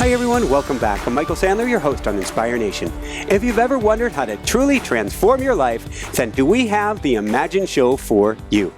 Hi everyone, welcome back. I'm Michael Sandler, your host on Inspire Nation. If you've ever wondered how to truly transform your life, then do we have the Imagine Show for you.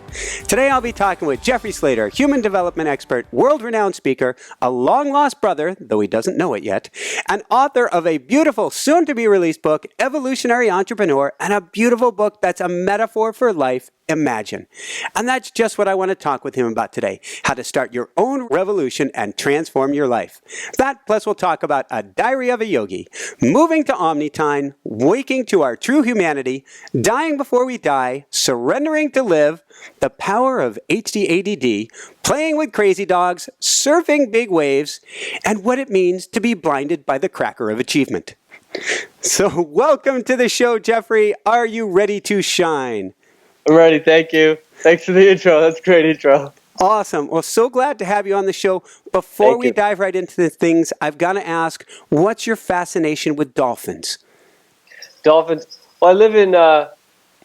Today I'll be talking with Jeffrey Slayter, human development expert, world-renowned speaker, a long-lost brother, though he doesn't know it yet, and author of a beautiful, soon-to-be-released book, Evolutionary Entrepreneur, and a beautiful book that's a metaphor for life, Imagine. And that's just what I want to talk with him about today, how to start your own revolution and transform your life. That plus we'll talk about A Diary of a Yogi, moving to Omnitine, waking to our true humanity, dying before we die, surrendering to live, the power of HD-ADD, playing with crazy dogs, surfing big waves, and what it means to be blinded by the cracker of achievement. So welcome to the show, Jeffrey. Are you ready to shine? I'm ready, thank you. Thanks for the intro. That's a great intro. Awesome. Well, so glad to have you on the show. Before we dive right into the things, I've got to ask, what's your fascination with dolphins? Dolphins. Well, I live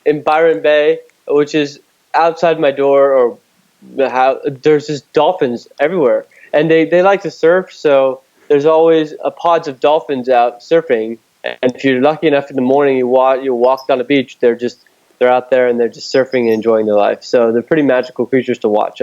in Byron Bay, which is outside my door, or there's just dolphins everywhere. And they like to surf, so there's always pods of dolphins out surfing. And if you're lucky enough in the morning, you walk down the beach, they're out there and they're just surfing and enjoying their life. So they're pretty magical creatures to watch,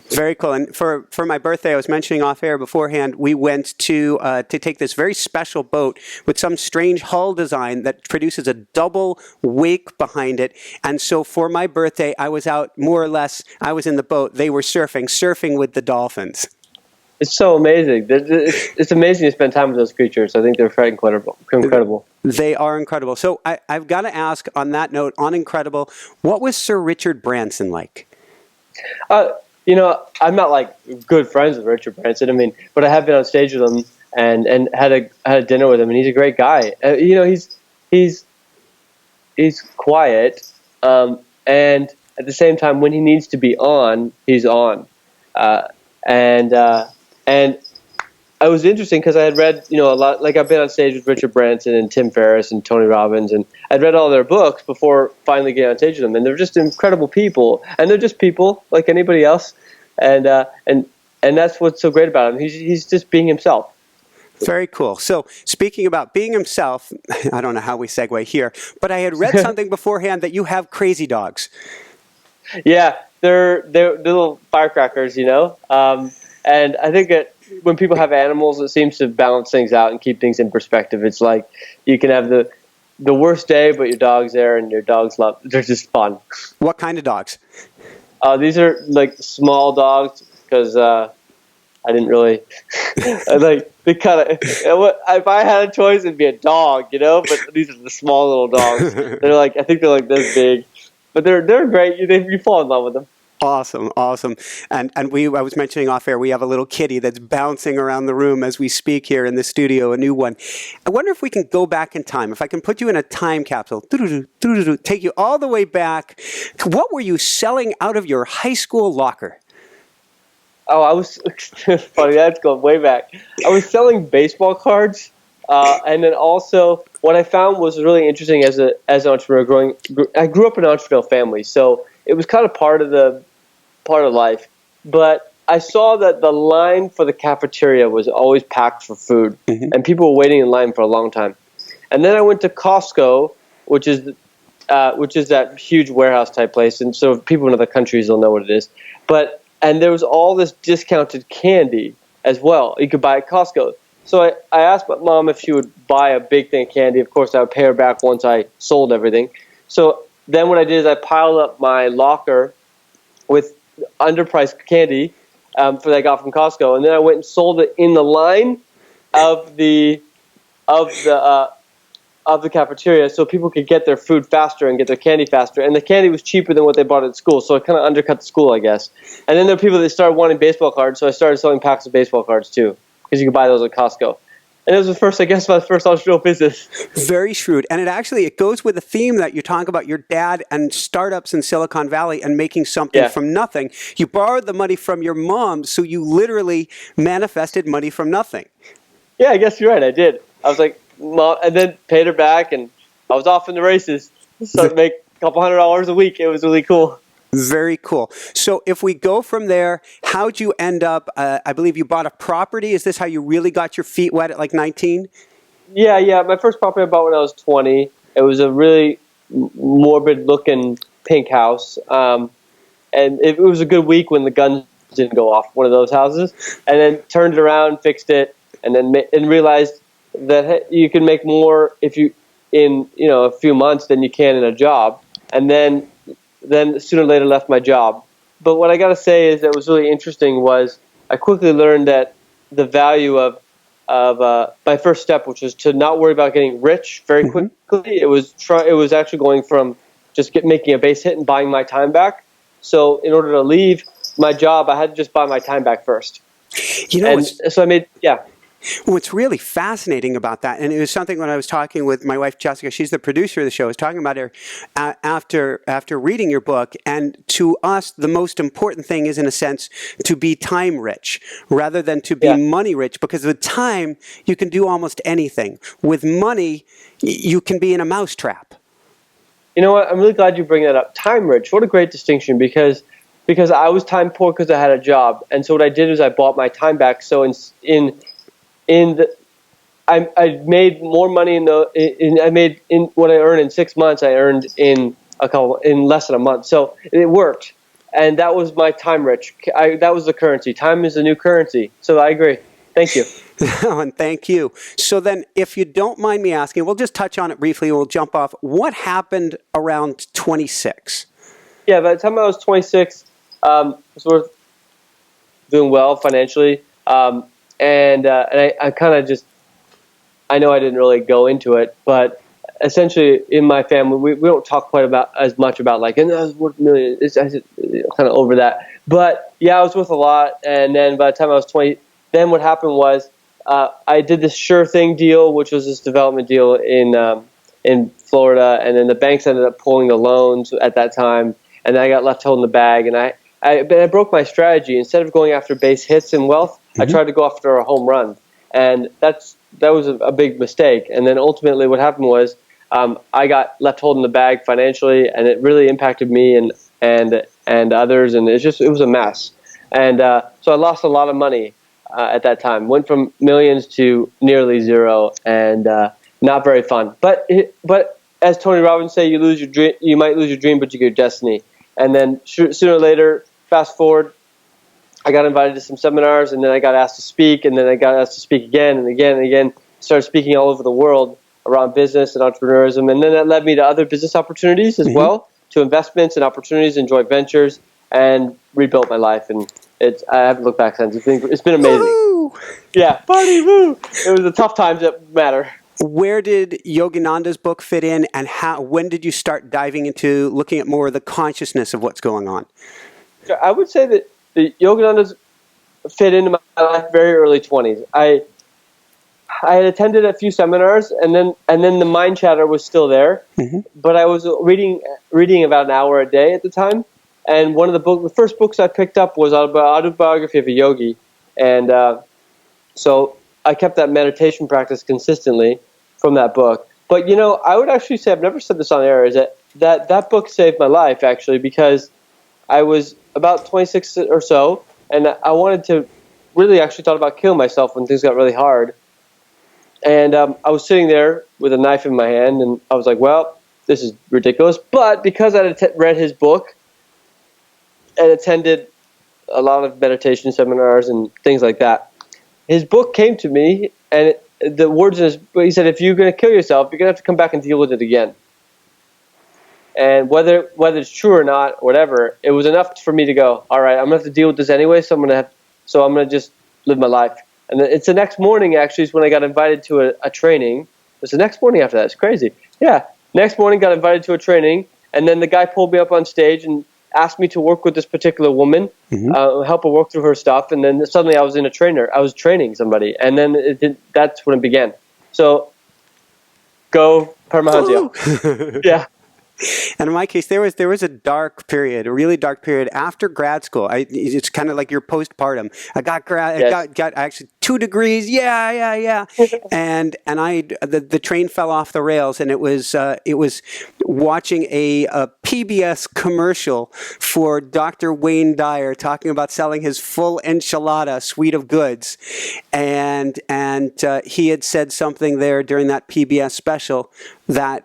Very cool. And for my birthday, I was mentioning off air beforehand, we went to take this very special boat with some strange hull design that produces a double wake behind it. And so for my birthday, I was out more or less, I was in the boat. They were surfing with the dolphins. It's so amazing. It's amazing to spend time with those creatures. I think they're very incredible. They are incredible. So I've got to ask on that note, on Incredible, what was Sir Richard Branson like? I'm not like good friends with Richard Branson. But I have been on stage with him and had a dinner with him, and he's a great guy. He's quiet, and at the same time, when he needs to be on, he's on. And it was interesting because I had read, a lot, like I've been on stage with Richard Branson and Tim Ferriss and Tony Robbins, and I'd read all their books before finally getting on stage with them, and they're just incredible people, and they're just people like anybody else, and that's what's so great about him. He's just being himself. Very cool. So speaking about being himself, I don't know how we segue here, but I had read something beforehand that you have crazy dogs. Yeah, they're little firecrackers, and I think that when people have animals, it seems to balance things out and keep things in perspective. It's like you can have the worst day, but your dog's there and your dogs they're just fun. What kind of dogs? These are like small dogs because I didn't really they kind of. If I had a choice, it'd be a dog, But these are the small little dogs. I think they're like this big, but they're great. You fall in love with them. Awesome. And I was mentioning off air, we have a little kitty that's bouncing around the room as we speak here in the studio, a new one. I wonder if we can go back in time, if I can put you in a time capsule, take you all the way back. What were you selling out of your high school locker? Oh, I was funny. That's going way back. I was selling baseball cards, and then also what I found was really interesting as an entrepreneur. I grew up in an entrepreneurial family, so it was kind of part of life. But I saw that the line for the cafeteria was always packed for food, and people were waiting in line for a long time. And then I went to Costco, which is that huge warehouse type place, and so people in other countries will know what it is. And there was all this discounted candy as well. You could buy at Costco. So I asked my mom if she would buy a big thing of candy. Of course, I would pay her back once I sold everything. So then what I did is I piled up my locker with underpriced candy that I got from Costco, and then I went and sold it in the line of the cafeteria, so people could get their food faster and get their candy faster. And the candy was cheaper than what they bought at school, so it kind of undercut the school, I guess. And then there were people that started wanting baseball cards, so I started selling packs of baseball cards too, because you could buy those at Costco. And it was my first entrepreneurial business. Very shrewd. And it goes with a theme that you talk about your dad and startups in Silicon Valley and making something from nothing. You borrowed the money from your mom, so you literally manifested money from nothing. Yeah, I guess you're right. I did. I was like, Mom, and then paid her back, and I was off in the races. Started to make a couple $100 a week. It was really cool. Very cool. So if we go from there, how'd you end up, I believe you bought a property. Is this how you really got your feet wet at like 19? Yeah. My first property I bought when I was 20. It was a really morbid-looking pink house, and it was a good week when the guns didn't go off. One of those houses, and then turned it around, fixed it, and then realized that you can make more if you in a few months than you can in a job, and then sooner or later left my job. But what I got to say is that was really interesting was I quickly learned that the value of my first step, which was to not worry about getting rich very quickly. It was actually going from just making a base hit and buying my time back. So in order to leave my job, I had to just buy my time back first. So I made What's really fascinating about that, and it was something when I was talking with my wife Jessica, she's the producer of the show, I was talking about her after reading your book, and to us the most important thing is in a sense to be time rich rather than to be money rich, because with time you can do almost anything. With money you can be in a mousetrap. You know what? I'm really glad you bring that up. Time rich. What a great distinction, because I was time poor because I had a job, and so what I did is I bought my time back. So I made more money in what I earned in 6 months. I earned in less than a month. So it worked, and that was my time rich. That was the currency. Time is the new currency. So I agree. Thank you. And thank you. So then, if you don't mind me asking, we'll just touch on it briefly and we'll jump off. What happened around 26? Yeah, by the time I was 26, I was doing well financially. And I kind of just, I know I didn't really go into it, but essentially in my family, we don't talk quite as much about like, and I was worth a million. It's kind of over that. But yeah, I was worth a lot. And then by the time I was 20, then what happened was I did this sure thing deal, which was this development deal in Florida. And then the banks ended up pulling the loans at that time. And I got left holding the bag. And I broke my strategy. Instead of going after base hits and wealth, I tried to go after a home run, and that was a big mistake. And then ultimately, what happened was I got left holding the bag financially, and it really impacted me and others, and it was a mess. And so I lost a lot of money at that time. Went from millions to nearly zero, and not very fun. But as Tony Robbins say, you might lose your dream, but you get your destiny. And then sooner or later, fast forward, I got invited to some seminars, and then I got asked to speak, and then I got asked to speak again and again and again. Started speaking all over the world around business and entrepreneurism, and then that led me to other business opportunities as well, to investments and opportunities and joint ventures, and rebuilt my life. And I haven't looked back since. It's been amazing. Woo! Yeah, party, woo! It was the tough times that matter. Where did Yogananda's book fit in, and when did you start diving into looking at more of the consciousness of what's going on? I would say that the Yogananda's fit into my life very early 20s. I had attended a few seminars, and then the mind chatter was still there. But I was reading about an hour a day at the time. And one of the first books I picked up was Autobiography of a Yogi, and so I kept that meditation practice consistently from that book. But I would actually say, I've never said this on air, is that book saved my life actually, because I was about 26 or so, and I wanted to really actually thought about killing myself when things got really hard. And I was sitting there with a knife in my hand, and I was like, well, this is ridiculous. But because I had read his book and attended a lot of meditation seminars and things like that, his book came to me, and the words in his book, he said, if you're going to kill yourself, you're going to have to come back and deal with it again. And whether it's true or not, whatever, it was enough for me to go, all right, I'm going to have to deal with this anyway, so I'm going to just live my life. And it's the next morning, actually, is when I got invited to a training. It was the next morning after that. It's crazy. Yeah, next morning, got invited to a training, and then the guy pulled me up on stage and asked me to work with this particular woman, help her work through her stuff, and then suddenly I was training somebody, and then that's when it began. So, go Paramahansa. Yeah. And in my case, there was a dark period, a really dark period after grad school. It's kind of like your postpartum. I got actually 2 degrees. Yeah. And the train fell off the rails, and it was watching a PBS commercial for Dr. Wayne Dyer talking about selling his full enchilada suite of goods, and he had said something there during that PBS special that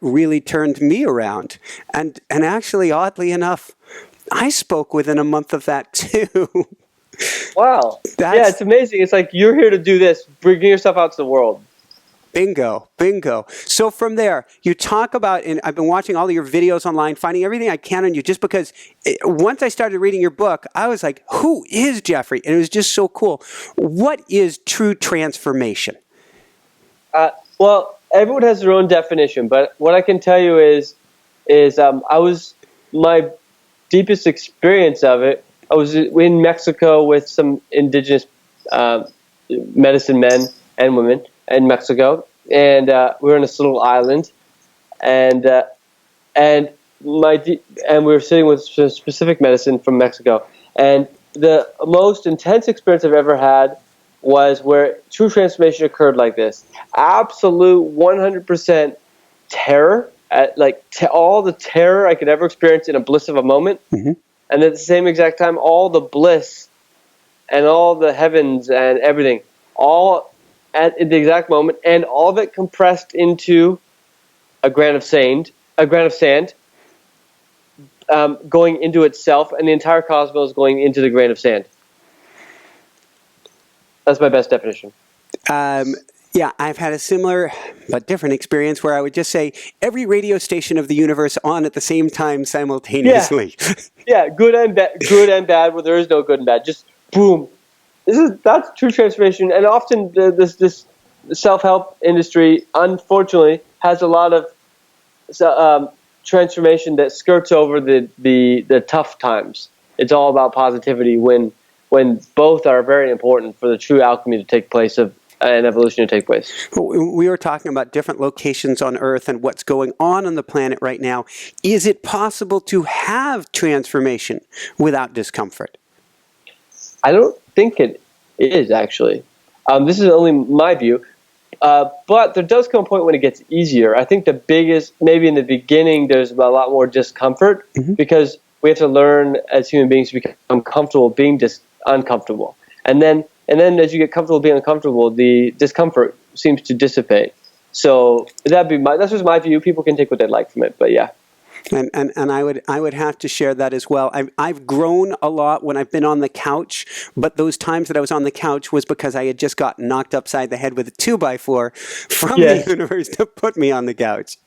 really turned me around, and actually, oddly enough, I spoke within a month of that too. Wow. Yeah, it's amazing. It's like you're here to do this, bring yourself out to the world. Bingo. So from there, you talk about, and I've been watching all of your videos online, finding everything I can on you, just because once I started reading your book, I was like, who is Jeffrey? And it was just so cool. What is true transformation? Well, everyone has their own definition, but what I can tell you is my deepest experience of it, I was in Mexico with some indigenous medicine men and women in Mexico, and we were on this little island, and we were sitting with specific medicine from Mexico, and the most intense experience I've ever had was where true transformation occurred like this: absolute 100% terror, all the terror I could ever experience in a bliss of a moment, and at the same exact time, all the bliss and all the heavens and everything, all at the exact moment, and all of it compressed into a grain of sand, going into itself, and the entire cosmos going into the grain of sand. That's my best definition. Yeah, I've had a similar but different experience where I would just say every radio station of the universe on at the same time simultaneously. Yeah, good and bad, where there is no good and bad. Just boom. That's true transformation, and often this self-help industry, unfortunately, has a lot of transformation that skirts over the tough times. It's all about positivity when both are very important for the true alchemy to take place and evolution to take place. We were talking about different locations on Earth and what's going on the planet right now. Is it possible to have transformation without discomfort? I don't think it is, actually. This is only my view. But there does come a point when it gets easier. I think the biggest, maybe in the beginning, there's a lot more discomfort because we have to learn as human beings to become comfortable being uncomfortable. And then as you get comfortable being uncomfortable, the discomfort seems to dissipate. So that's just my view. People can take what they like from it, but yeah. And I would have to share that as well. I've grown a lot when I've been on the couch, but those times that I was on the couch was because I had just gotten knocked upside the head with a 2x4 from the universe to put me on the couch.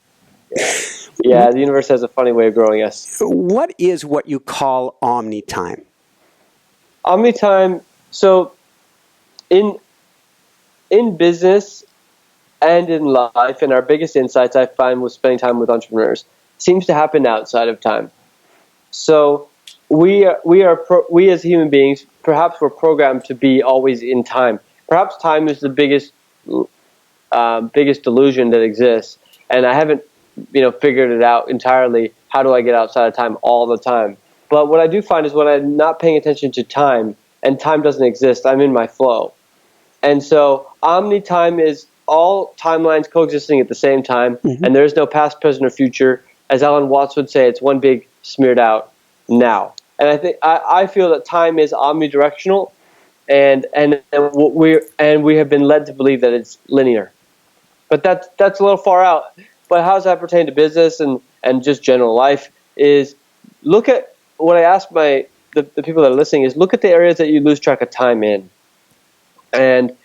Yeah, the universe has a funny way of growing us. What is what you call omni-time? Omni-time, so in business and in life, and our biggest insights I find with spending time with entrepreneurs seems to happen outside of time. So we as human beings, perhaps we're programmed to be always in time. Perhaps time is the biggest delusion that exists, and I haven't figured it out entirely. How do I get outside of time all the time? But what I do find is when I'm not paying attention to time and time doesn't exist, I'm in my flow. And so omni-time is all timelines coexisting at the same time, and there is no past, present, or future. As Alan Watts would say, it's one big smeared out now. And I feel that time is omnidirectional, and we have been led to believe that it's linear. But that's a little far out. But how does that pertain to business and just general life? Is look at what I ask the people that are listening is look at the areas that you lose track of time in, and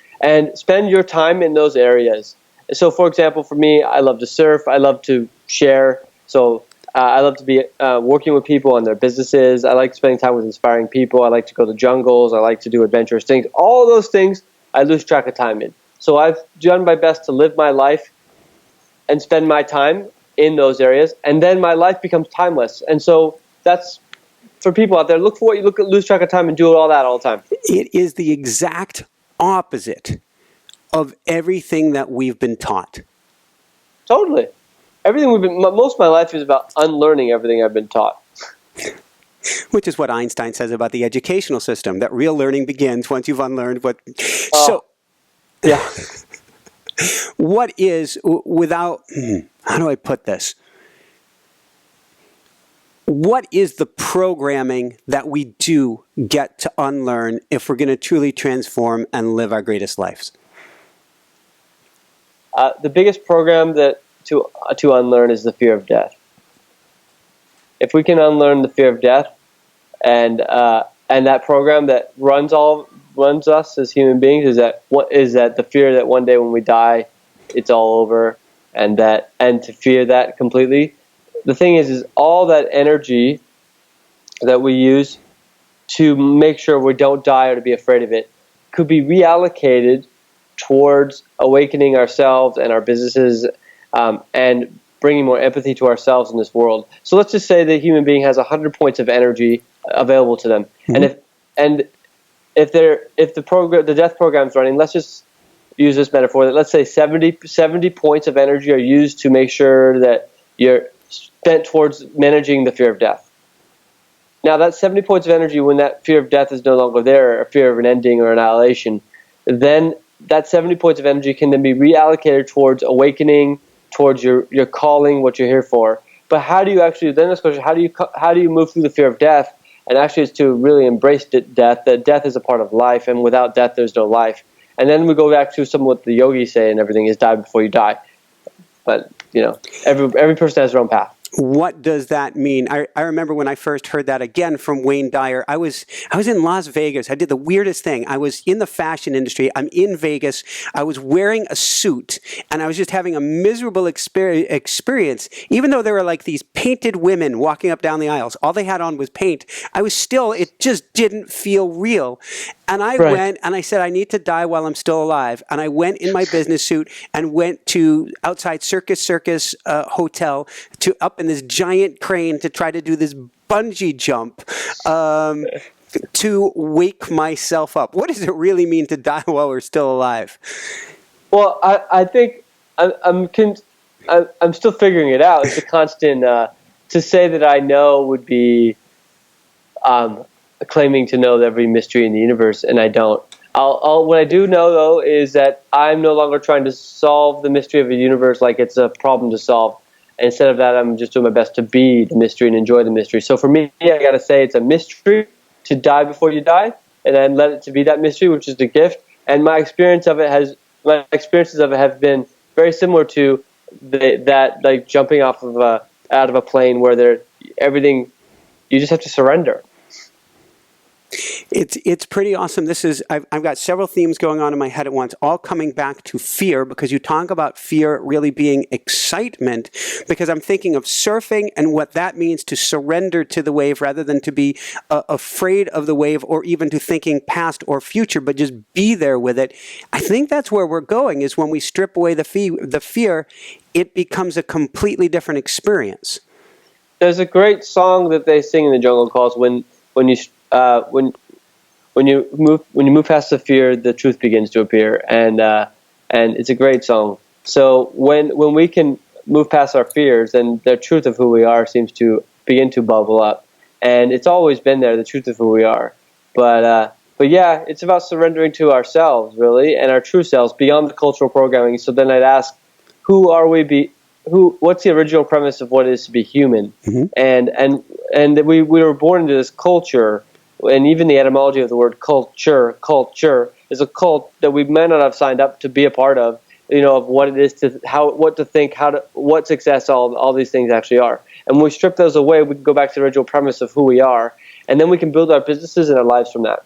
spend your time in those areas. So, for example, for me, I love to surf. I love to share. So I love to be working with people on their businesses. I like spending time with inspiring people. I like to go to jungles. I like to do adventurous things. All those things I lose track of time in. So I've done my best to live my life and spend my time in those areas, and then my life becomes timeless. And so that's, for people out there, look for what you lose track of time and do all that all the time. It is the exact opposite of everything that we've been taught. Totally. Most of my life is about unlearning everything I've been taught. Which is what Einstein says about the educational system, that real learning begins once you've unlearned what... So, yeah. what is, without... How do I put this? What is the programming that we do get to unlearn if we're going to truly transform and live our greatest lives? The biggest program that to unlearn is the fear of death. If we can unlearn the fear of death, and that program that runs us as human beings, is that the fear that one day when we die, it's all over, and to fear that completely. The thing is all that energy that we use to make sure we don't die or to be afraid of it could be reallocated towards awakening ourselves and our businesses, and bringing more empathy to ourselves in this world. So let's just say the human being has 100 points of energy available to them, and if the death program is running, let's just use this metaphor that let's say 70 points of energy are used to make sure that you're spent towards managing the fear of death. Now, that 70 points of energy, when that fear of death is no longer there, a fear of an ending or annihilation, then that 70 points of energy can then be reallocated towards awakening, towards your calling, what you're here for. But how do you actually, then this question, how do you move through the fear of death? And actually it's to really embrace death, that death is a part of life, and without death there's no life. And then we go back to some of what the yogis say and everything is die before you die. But, every person has their own path. What does that mean? I remember when I first heard that again from Wayne Dyer. I was in Las Vegas. I did the weirdest thing. I was in the fashion industry. I'm in Vegas. I was wearing a suit, and I was just having a miserable experience. Even though there were like these painted women walking up down the aisles, all they had on was paint. It just didn't feel real. And I went and I said, I need to die while I'm still alive. And I went in my business suit and went to outside Circus Hotel to up in this giant crane to try to do this bungee jump to wake myself up. What does it really mean to die while we're still alive? Well, I think I'm still figuring it out. It's a constant. To say that I know would be claiming to know every mystery in the universe, and I don't. What I do know, though, is that I'm no longer trying to solve the mystery of the universe like it's a problem to solve. And instead of that, I'm just doing my best to be the mystery and enjoy the mystery. So for me, I got to say it's a mystery to die before you die, and then let it to be that mystery, which is the gift. And my experiences of it have been very similar to that like jumping out of a plane where everything, you just have to surrender. It's pretty awesome. I've got several themes going on in my head at once, all coming back to fear, because you talk about fear really being excitement, because I'm thinking of surfing and what that means to surrender to the wave rather than to be afraid of the wave or even to thinking past or future, but just be there with it. I think that's where we're going, is when we strip away the fear, it becomes a completely different experience. There's a great song that they sing in the jungle called when you move past the fear, the truth begins to appear, and it's a great song. So when we can move past our fears, then the truth of who we are seems to begin to bubble up, and it's always been there, the truth of who we are. But yeah, it's about surrendering to ourselves, really, and our true selves beyond the cultural programming. So then I'd ask, who are we? What's the original premise of what it is to be human? Mm-hmm. And we were born into this culture. And even the etymology of the word culture is a cult that we may not have signed up to be a part of, of what it is what to think, what success, all these things actually are. And when we strip those away, we can go back to the original premise of who we are, and then we can build our businesses and our lives from that.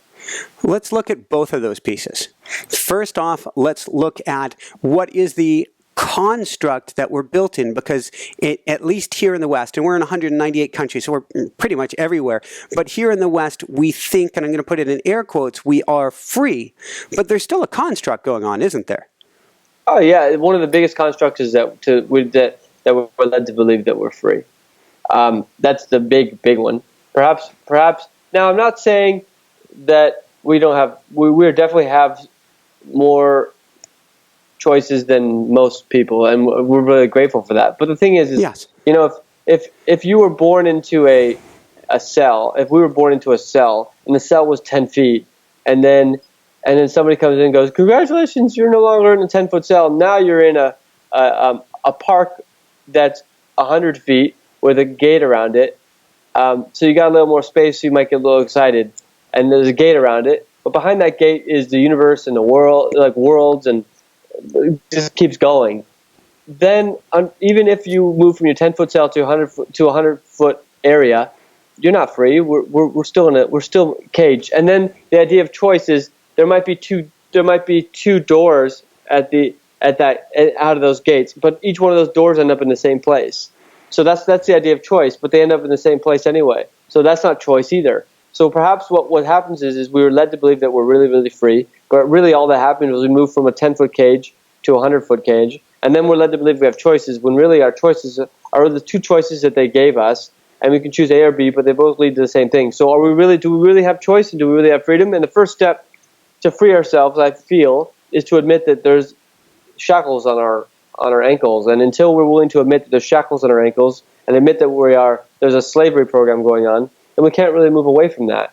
Let's look at both of those pieces. First off, let's look at what is the construct that we're built in, because at least here in the West, and we're in 198 countries, so we're pretty much everywhere, but here in the West, we think, and I'm going to put it in air quotes, we are free, but there's still a construct going on, isn't there? Oh yeah, one of the biggest constructs is that we're led to believe that we're free. That's the big one. Perhaps. Now, I'm not saying that we don't have. We definitely have more choices than most people, and we're really grateful for that. But the thing is yes. If you were born into a cell, if we were born into a cell and the cell was 10 feet, and then somebody comes in and goes, "Congratulations, you're no longer in a 10-foot cell. Now you're in a park that's 100 feet with a gate around it. So you got a little more space, so you might get a little excited. And there's a gate around it, but behind that gate is the universe and the world, like worlds, and it just keeps going. Then even if you move from your 10-foot cell to a 100-foot area, you're not free. We're still caged. And then the idea of choice is there might be two doors out of those gates, but each one of those doors end up in the same place. So that's the idea of choice, but they end up in the same place anyway. So that's not choice either. So perhaps what happens is we were led to believe that we're really, really free, but really all that happened was we moved from a 10-foot cage to a 100-foot cage, and then we're led to believe we have choices when really our choices are the two choices that they gave us, and we can choose A or B, but they both lead to the same thing. So do we really have choice, and do we really have freedom? And the first step to free ourselves, I feel, is to admit that there's shackles on our ankles, and until we're willing to admit that there's shackles on our ankles and admit that there's a slavery program going on, then we can't really move away from that.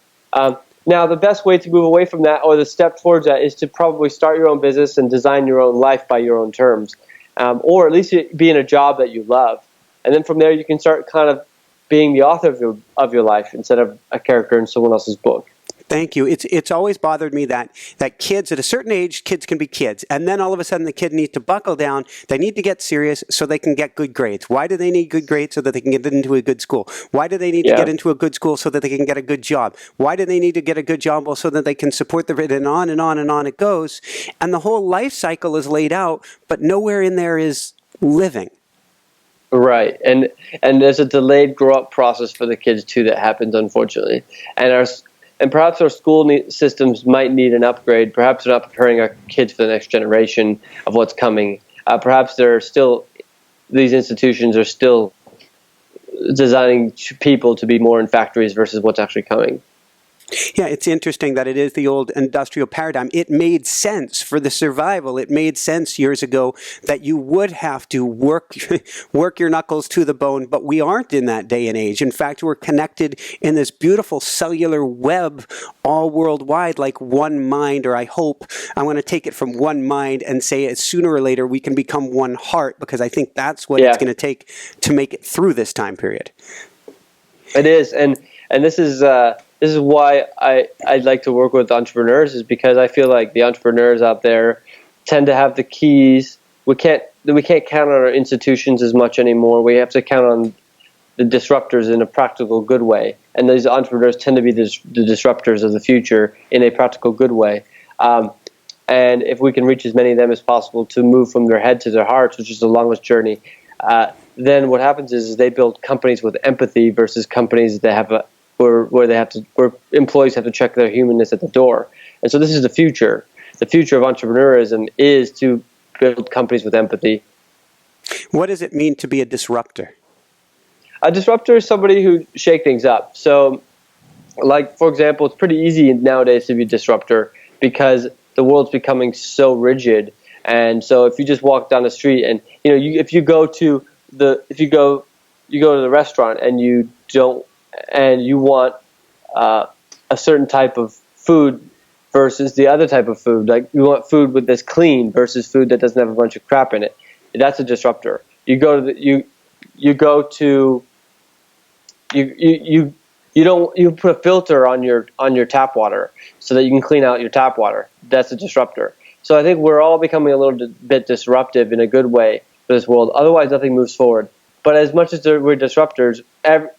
Now, the best way to move away from that, or the step towards that, is to probably start your own business and design your own life by your own terms, or at least be in a job that you love, and then from there you can start kind of being the author of your life instead of a character in someone else's book. Thank you. It's always bothered me that kids at a certain age, kids can be kids, and then all of a sudden the kid needs to buckle down. They need to get serious so they can get good grades. Why do they need good grades? So that they can get into a good school. Why do they need to get into a good school? So that they can get a good job. Why do they need to get a good job? Well, so that they can support the and on and on and on it goes. And the whole life cycle is laid out, but nowhere in there is living. Right, and there's a delayed grow-up process for the kids too that happens, unfortunately, and perhaps our school systems might need an upgrade. Perhaps they're not preparing our kids for the next generation of what's coming. Perhaps these institutions are still designing people to be more in factories versus what's actually coming. Yeah, it's interesting that it is the old industrial paradigm. It made sense for the survival. It made sense years ago that you would have to work your knuckles to the bone, but we aren't in that day and age. In fact, we're connected in this beautiful cellular web all worldwide, like one mind, or I hope I'm going to take it from one mind and say it sooner or later we can become one heart, because I think that's what it's going to take to make it through this time period. It is, and this is why I'd like to work with entrepreneurs, is because I feel like the entrepreneurs out there tend to have the keys. We can't count on our institutions as much anymore. We have to count on the disruptors in a practical, good way. And these entrepreneurs tend to be the disruptors of the future in a practical, good way. And if we can reach as many of them as possible to move from their head to their hearts, which is the longest journey, then what happens is they build companies with empathy versus companies that have where employees have to check their humanness at the door. And so this is the future. The future of entrepreneurism is to build companies with empathy. What does it mean to be a disruptor? A disruptor is somebody who shakes things up. So, like, for example, it's pretty easy nowadays to be a disruptor because the world's becoming so rigid. And so if you just walk down the street and, if you go to the restaurant and you want a certain type of food versus the other type of food, like you want food that's clean versus food that doesn't have a bunch of crap in it, that's a disruptor. You put a filter on your tap water so that you can clean out your tap water. That's a disruptor. So I think we're all becoming a little bit disruptive in a good way for this world. Otherwise, nothing moves forward. But as much as we're disruptors,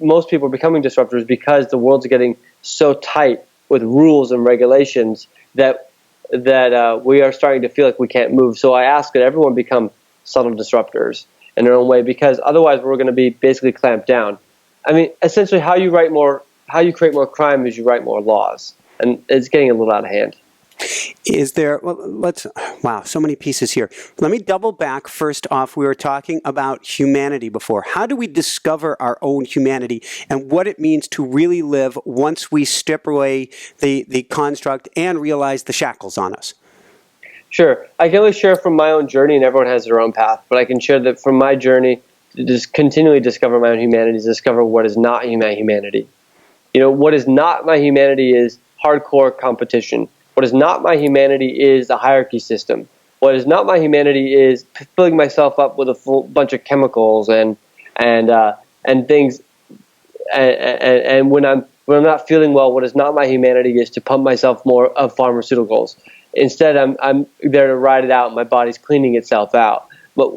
most people are becoming disruptors because the world's getting so tight with rules and regulations that we are starting to feel like we can't move. So I ask that everyone become subtle disruptors in their own way, because otherwise we're going to be basically clamped down. I mean, essentially, how you create more crime is you write more laws, and it's getting a little out of hand. Is there, wow, so many pieces here. Let me double back. First off, we were talking about humanity before. How do we discover our own humanity and what it means to really live once we strip away the construct and realize the shackles on us? Sure. I can only share from my own journey, and everyone has their own path, but I can share that from my journey to just continually discover my own humanity, to discover what is not humanity. What is not my humanity is hardcore competition. What is not my humanity is the hierarchy system. What is not my humanity is filling myself up with a full bunch of chemicals and things. And when I'm not feeling well, what is not my humanity is to pump myself more of pharmaceuticals. Instead, I'm there to ride it out. My body's cleaning itself out. But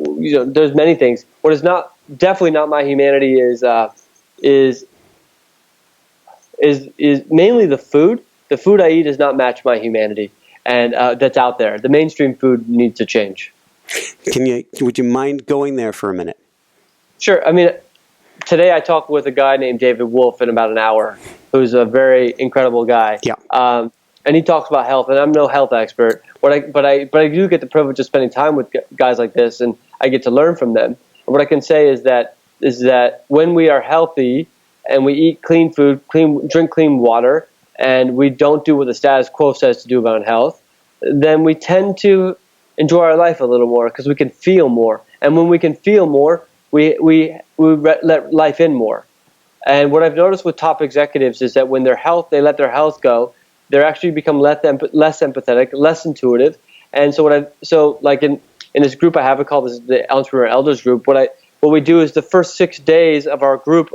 there's many things. What is definitely not my humanity is mainly the food. The food I eat does not match my humanity, and that's out there. The mainstream food needs to change. Would you mind going there for a minute? Sure. I mean, today I talked with a guy named David Wolf in about an hour, who's a very incredible guy. Yeah. And he talks about health, and I'm no health expert, but I do get the privilege of spending time with guys like this, and I get to learn from them. And what I can say is that when we are healthy and we eat clean food, drink clean water, and we don't do what the status quo says to do about health, then we tend to enjoy our life a little more because we can feel more. And when we can feel more, we let life in more. And what I've noticed with top executives is that when they let their health go, they actually become less empathetic, less intuitive. And so like in this group I have, it called the Entrepreneur Elders Group. What we do is the first 6 days of our group,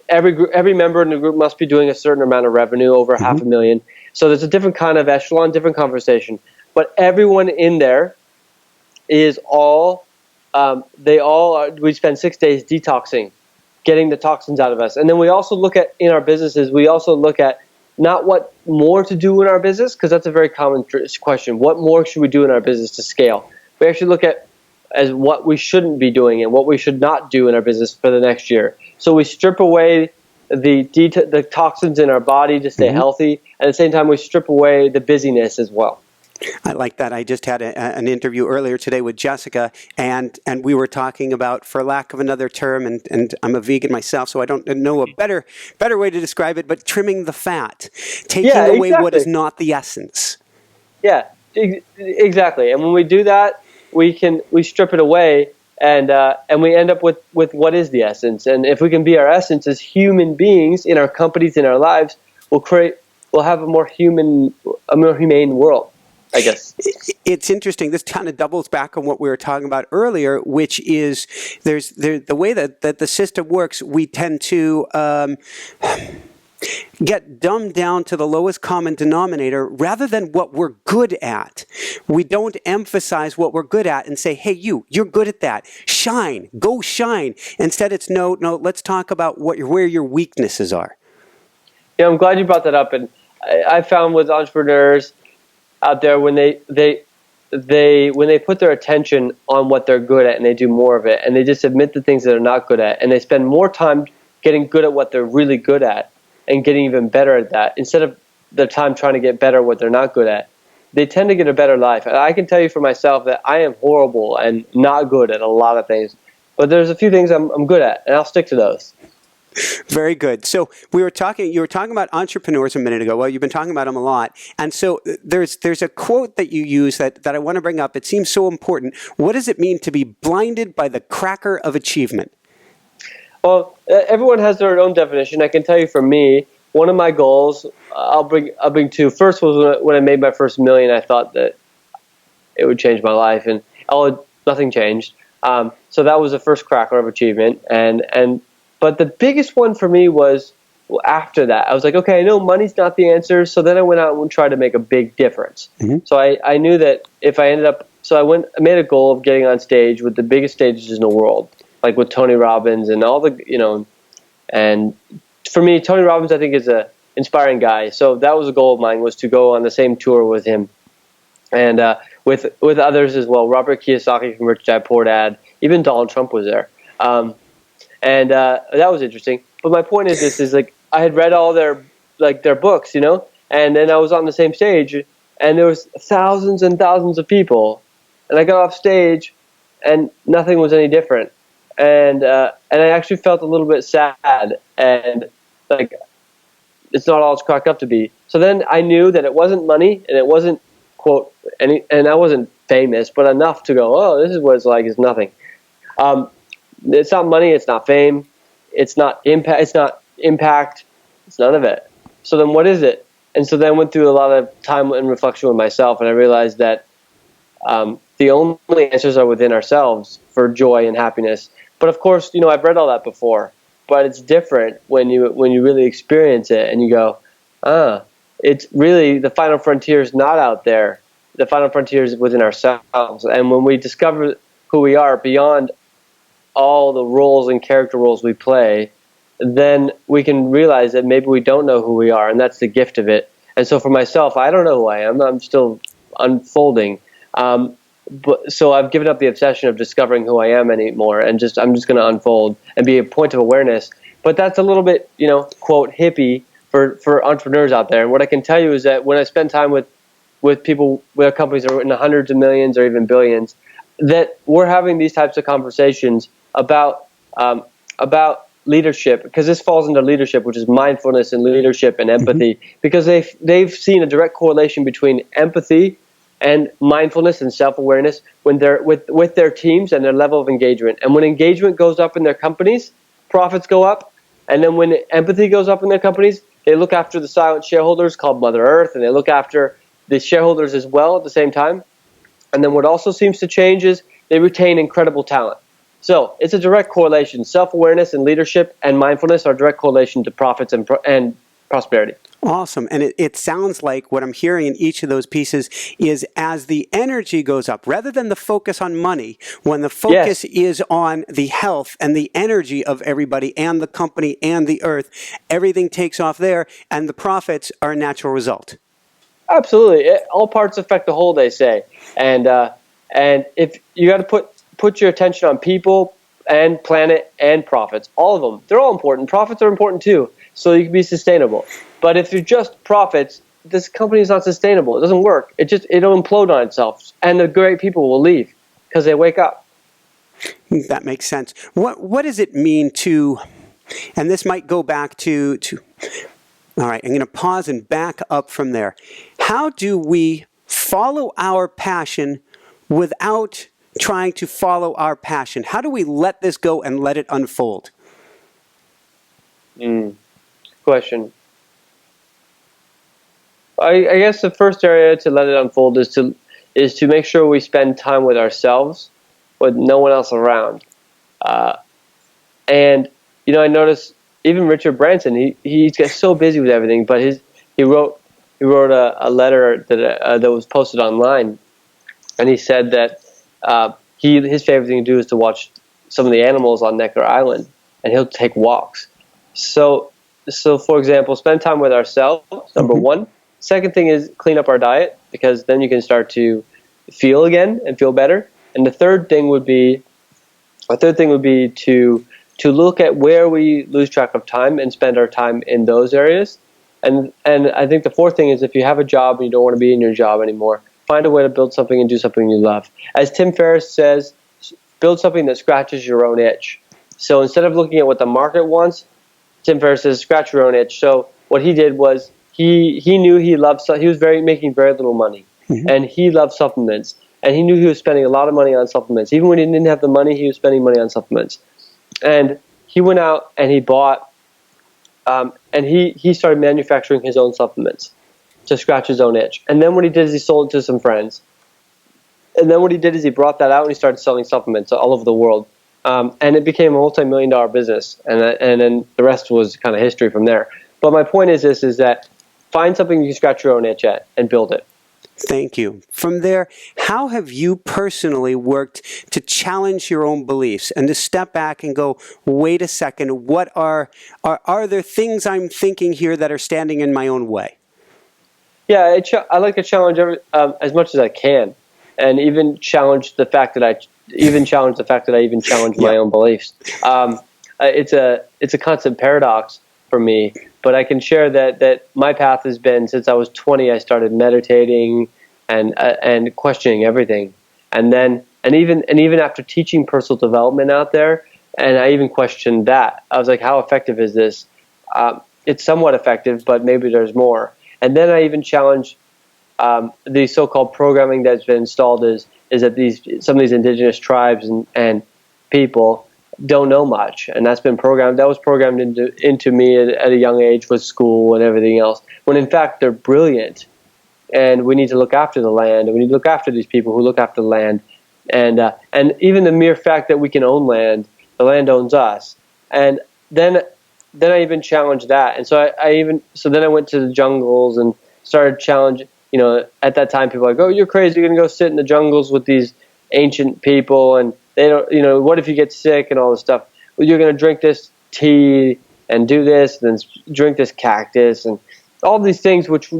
every member in the group must be doing a certain amount of revenue, over $500,000. So there's a different kind of echelon, different conversation. But everyone in there is we spend 6 days detoxing, getting the toxins out of us. And then we also look at, in our businesses, not what more to do in our business, because that's a very common question. What more should we do in our business to scale? We actually look at as what we shouldn't be doing and what we should not do in our business for the next year. So we strip away the toxins in our body to stay healthy, and at the same time we strip away the busyness as well. I like that. I just had an interview earlier today with Jessica, and we were talking about, for lack of another term, and I'm a vegan myself, so I don't know a better way to describe it, but trimming the fat, taking away what is not the essence. Yeah, exactly. And when we do that, we strip it away, and we end up with what is the essence. And if we can be our essence as human beings in our companies, in our lives, we'll have a more humane world, I guess. It's interesting. This kind of doubles back on what we were talking about earlier, which is the way that the system works. We tend to get dumbed down to the lowest common denominator rather than what we're good at. We don't emphasize what we're good at and say, hey, you're good at that. Shine. Go shine. Instead, it's no, let's talk about where your weaknesses are. Yeah, I'm glad you brought that up. And I found with entrepreneurs out there, when they put their attention on what they're good at and they do more of it, and they just admit the things that they're not good at, and they spend more time getting good at what they're really good at and getting even better at that, instead of their time trying to get better at what they're not good at, they tend to get a better life. And I can tell you for myself that I am horrible and not good at a lot of things, but there's a few things I'm good at, and I'll stick to those. Very good. So you were talking about entrepreneurs a minute ago. Well, you've been talking about them a lot. And so there's a quote that you use that I want to bring up. It seems so important. What does it mean to be blinded by the cracker of achievement? Well, everyone has their own definition. I can tell you for me, one of my goals, I'll bring two. First was when I made my first $1 million, I thought that it would change my life, and nothing changed. So that was the first cracker of achievement. But the biggest one for me was after that. I was like, okay, I know money's not the answer. So then I went out and tried to make a big difference. So I knew that if I ended up, I made a goal of getting on stage with the biggest stages in the world, like with Tony Robbins and all the, and for me, Tony Robbins, I think, is a inspiring guy. So that was a goal of mine, was to go on the same tour with him, and with others as well. Robert Kiyosaki from Rich Dad Poor Dad, even Donald Trump was there. And that was interesting. But my point is this: is like I had read all their books, and then I was on the same stage, and there was thousands and thousands of people, and I got off stage, and nothing was any different, and I actually felt a little bit sad, and like it's not all it's cracked up to be. So then I knew that it wasn't money, and it wasn't quote and I wasn't famous, but enough to go, oh, this is what it's like. It's nothing. It's not money. It's not fame. It's not impact. It's none of it. So then what is it? And so then I went through a lot of time and reflection with myself, and I realized that the only answers are within ourselves for joy and happiness. But of course, I've read all that before, but it's different when you really experience it and you go, it's really the final frontier is not out there. The final frontier is within ourselves. And when we discover who we are beyond all the roles and character roles we play, then we can realize that maybe we don't know who we are, and that's the gift of it. And so for myself, I don't know who I am. I'm still unfolding. But so I've given up the obsession of discovering who I am anymore, and I'm just going to unfold and be a point of awareness. But that's a little bit, quote, hippie for entrepreneurs out there. And what I can tell you is that when I spend time with people, with companies that are in the hundreds of millions or even billions, that we're having these types of conversations about leadership, because this falls into leadership, which is mindfulness and leadership and empathy, because they've seen a direct correlation between empathy and mindfulness and self-awareness when they're with their teams and their level of engagement. And when engagement goes up in their companies, profits go up. And then when empathy goes up in their companies, they look after the silent shareholders called Mother Earth, and they look after the shareholders as well at the same time. And then what also seems to change is they retain incredible talent. So it's a direct correlation. Self-awareness and leadership and mindfulness are direct correlation to profits and prosperity. Awesome. And it sounds like what I'm hearing in each of those pieces is as the energy goes up, rather than the focus on money, when the focus is on the health and the energy of everybody and the company and the earth, everything takes off there, and the profits are a natural result. Absolutely. All parts affect the whole, they say. And if you got to put your attention on people and planet and profits, all of them, they're all important. Profits are important too, so you can be sustainable. But if you're just profits, this company is not sustainable. It doesn't work. It'll implode on itself, and the great people will leave because they wake up. That makes sense. What does it mean to, and this might go back to all right, I'm going to pause and back up from there. How do we follow our passion without trying to follow our passion? How do we let this go and let it unfold? Question. I guess the first area to let it unfold is to make sure we spend time with ourselves, with no one else around. And I noticed even Richard Branson, he gets so busy with everything, but he wrote a letter that was posted online, and he said that his favorite thing to do is to watch some of the animals on Necker Island, and he'll take walks. So for example, spend time with ourselves, number one. Second thing is clean up our diet, because then you can start to feel again and feel better. And the third thing would be to look at where we lose track of time and spend our time in those areas. And I think the fourth thing is, if you have a job and you don't want to be in your job anymore, find a way to build something and do something you love. As Tim Ferriss says, build something that scratches your own itch. So instead of looking at what the market wants, Tim Ferriss says, scratch your own itch. So what he did was he knew he was making very little money, and he loved supplements, and he knew he was spending a lot of money on supplements. Even when he didn't have the money, he was spending money on supplements. And he went out and he bought, and he started manufacturing his own supplements to scratch his own itch. And then what he did is he sold it to some friends. And then what he did is he brought that out and he started selling supplements all over the world. And it became a multi-million-dollar business. And then the rest was kind of history from there. But my point is that find something you can scratch your own itch at and build it. Thank you. From there, how have you personally worked to challenge your own beliefs and to step back and go, wait a second, what are there things I'm thinking here that are standing in my own way? Yeah, I like to challenge as much as I can, and even challenge the fact that I even challenge my own beliefs. It's a constant paradox for me. But I can share that my path has been, since I was 20, I started meditating and questioning everything, and even after teaching personal development out there, and I even questioned that. I was like, how effective is this? It's somewhat effective, but maybe there's more. And then I even challenged the so-called programming that's been installed is that some of these indigenous tribes and people don't know much, and that's been programmed. That was programmed into me at a young age with school and everything else. When in fact they're brilliant, and we need to look after the land, and we need to look after these people who look after the land, and even the mere fact that we can own land, the land owns us, and then I even challenged that, and so then I went to the jungles and started challenging. At that time, people were like, "Oh, you're crazy! You're gonna go sit in the jungles with these ancient people, and they don't. What if you get sick and all this stuff? Well, you're gonna drink this tea and do this, and then drink this cactus, and all these things, which,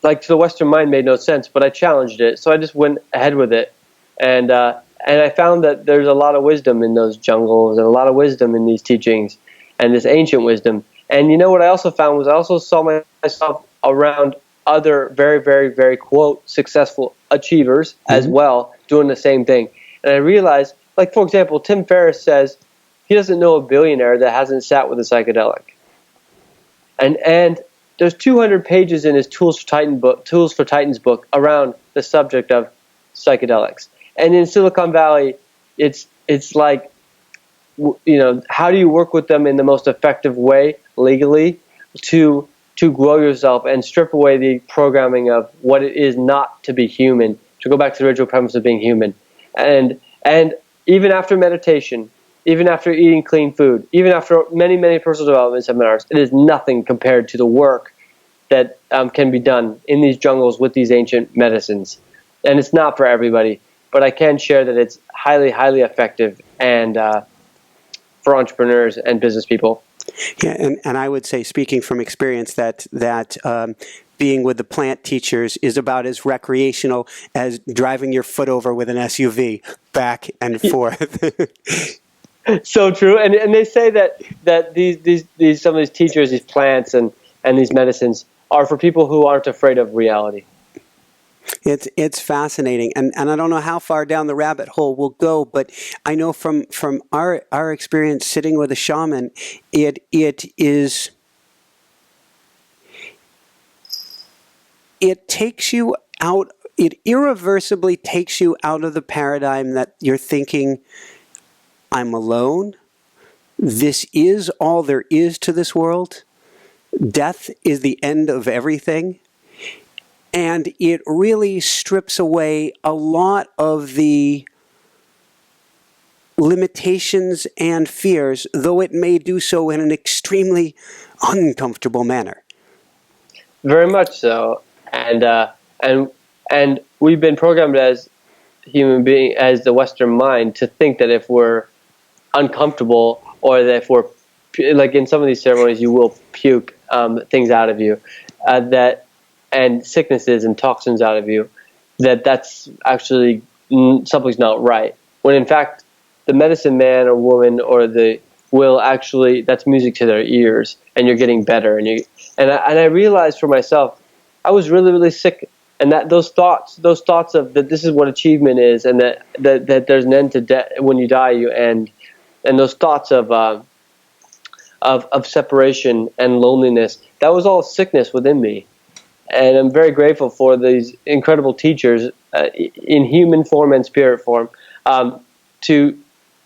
like, to the Western mind, made no sense. But I challenged it, so I just went ahead with it, and I found that there's a lot of wisdom in those jungles, and a lot of wisdom in these teachings, and this ancient wisdom. And what I also found was I also saw myself around other very, very, very, quote, successful achievers as well, doing the same thing. And I realized, like, for example, Tim Ferriss says he doesn't know a billionaire that hasn't sat with a psychedelic. And there's 200 pages in his Tools for Titans book around the subject of psychedelics. And in Silicon Valley, it's like, how do you work with them in the most effective way legally to grow yourself and strip away the programming of what it is not to be human, to go back to the original premise of being human. And even after meditation, even after eating clean food, even after many, many personal development seminars, it is nothing compared to the work that can be done in these jungles with these ancient medicines. And it's not for everybody, but I can share that it's highly, highly effective and for entrepreneurs and business people. Yeah, and I would say, speaking from experience, that being with the plant teachers is about as recreational as driving your foot over with an SUV back and forth. So true, and they say that these some of these teachers, these plants and these medicines are for people who aren't afraid of reality. It's fascinating, and I don't know how far down the rabbit hole we'll go, but I know from our experience sitting with a shaman, it takes you out. It irreversibly takes you out of the paradigm that you're thinking, I'm alone. This is all there is to this world. Death is the end of everything. And it really strips away a lot of the limitations and fears, though it may do so in an extremely uncomfortable manner. Very much so. And we've been programmed as human beings, as the Western mind, to think that if we're uncomfortable, or that if we're, like in some of these ceremonies, you will puke things out of you, and sicknesses and toxins out of you, that's actually something's not right. When in fact, the medicine man or woman or will actually, that's music to their ears, and you're getting better. And I realized for myself, I was really, really sick, and that those thoughts of that this is what achievement is, and that there's an end to death. When you die, you end, and those thoughts of separation and loneliness, that was all sickness within me. And I'm very grateful for these incredible teachers in human form and spirit form to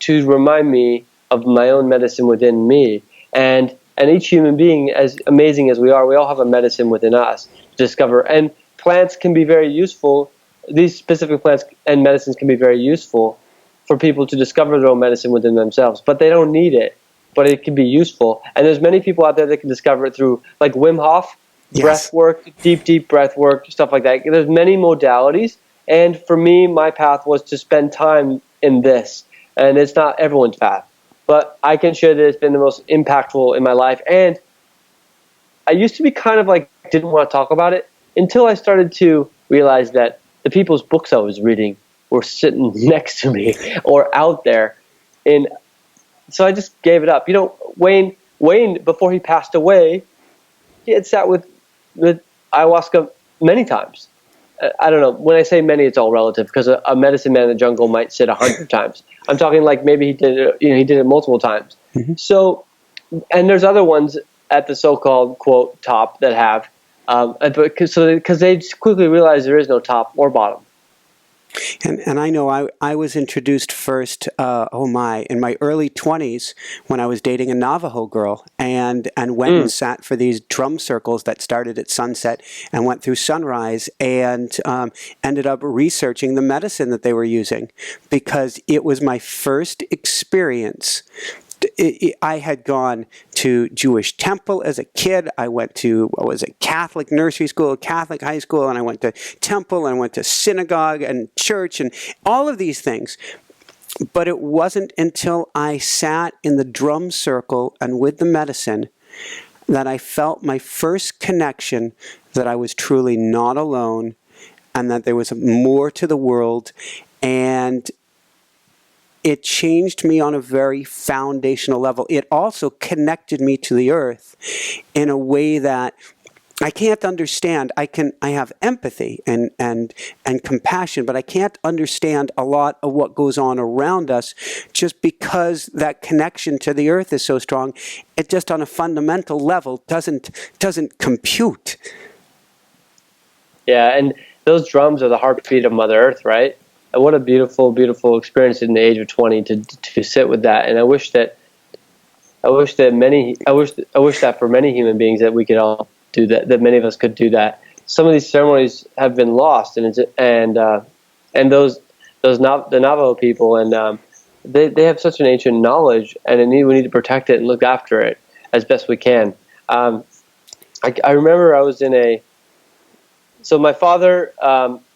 remind me of my own medicine within me. And each human being, as amazing as we are, we all have a medicine within us to discover. And plants can be very useful. These specific plants and medicines can be very useful for people to discover their own medicine within themselves. But they don't need it. But it can be useful. And there's many people out there that can discover it through, like Wim Hof, breath work, deep breath work, stuff like that. There's many modalities, and for me, my path was to spend time in this, and it's not everyone's path, but I can share that it's been the most impactful in my life. And I used to be kind of like, didn't want to talk about it until I started to realize that the people's books I was reading were sitting next to me or out there, and so I just gave it up. Wayne, before he passed away, he had sat with ayahuasca many times. I don't know. When I say many, it's all relative, because a medicine man in the jungle might sit 100 times. I'm talking like maybe he did it multiple times. Mm-hmm. So, and there's other ones at the so-called quote top that have, because they quickly realize there is no top or bottom. And I know I was introduced first, in my early 20s when I was dating a Navajo girl and went and sat for these drum circles that started at sunset and went through sunrise and ended up researching the medicine that they were using because it was my first experience. I had gone to Jewish temple as a kid. I went to, Catholic nursery school, Catholic high school, and I went to temple, and I went to synagogue and church and all of these things. But it wasn't until I sat in the drum circle and with the medicine that I felt my first connection that I was truly not alone and that there was more to the world. And it changed me on a very foundational level. It also connected me to the earth in a way that I can't understand. I have empathy and compassion, but I can't understand a lot of what goes on around us just because that connection to the earth is so strong. It just on a fundamental level doesn't compute. Yeah, and those drums are the heartbeat of Mother Earth, right? And what a beautiful, beautiful experience in the age of 20 to sit with that. And I wish that for many human beings that we could all do that. That many of us could do that. Some of these ceremonies have been lost, and the Navajo people, and they have such an ancient knowledge, and we need to protect it and look after it as best we can. I remember I was so my father.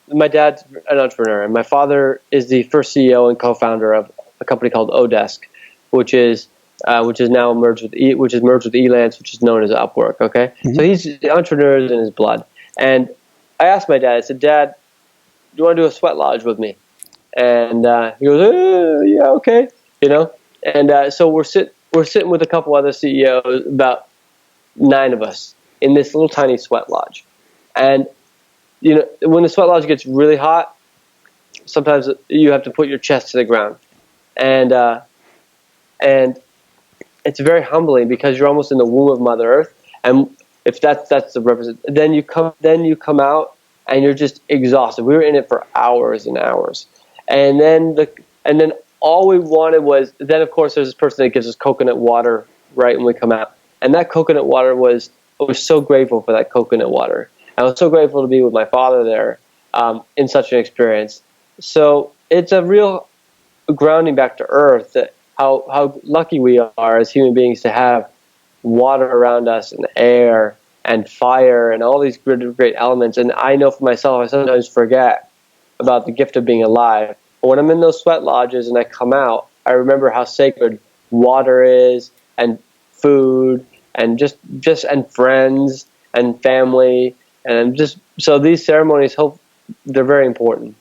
My dad's an entrepreneur, and my father is the first CEO and co-founder of a company called Odesk, which is now merged with Elance, which is known as Upwork. Okay, So the entrepreneur is in his blood. And I asked my dad. I said, "Dad, do you want to do a sweat lodge with me?" And he goes, "Yeah, okay." And so we're sitting with a couple other CEOs, about 9 of us, in this little tiny sweat lodge, and when the sweat lodge gets really hot, sometimes you have to put your chest to the ground, and it's very humbling because you're almost in the womb of Mother Earth, and if that's the represent, then you come out and you're just exhausted. We were in it for hours and hours, and then all we wanted was, then of course there's this person that gives us coconut water right when we come out, and that coconut water I was so grateful for that coconut water. I was so grateful to be with my father there in such an experience. So it's a real grounding back to earth, that how lucky we are as human beings to have water around us and air and fire and all these great elements. And I know for myself, I sometimes forget about the gift of being alive. But when I'm in those sweat lodges and I come out, I remember how sacred water is, and food, and just and friends and family. And so these ceremonies, they're very important.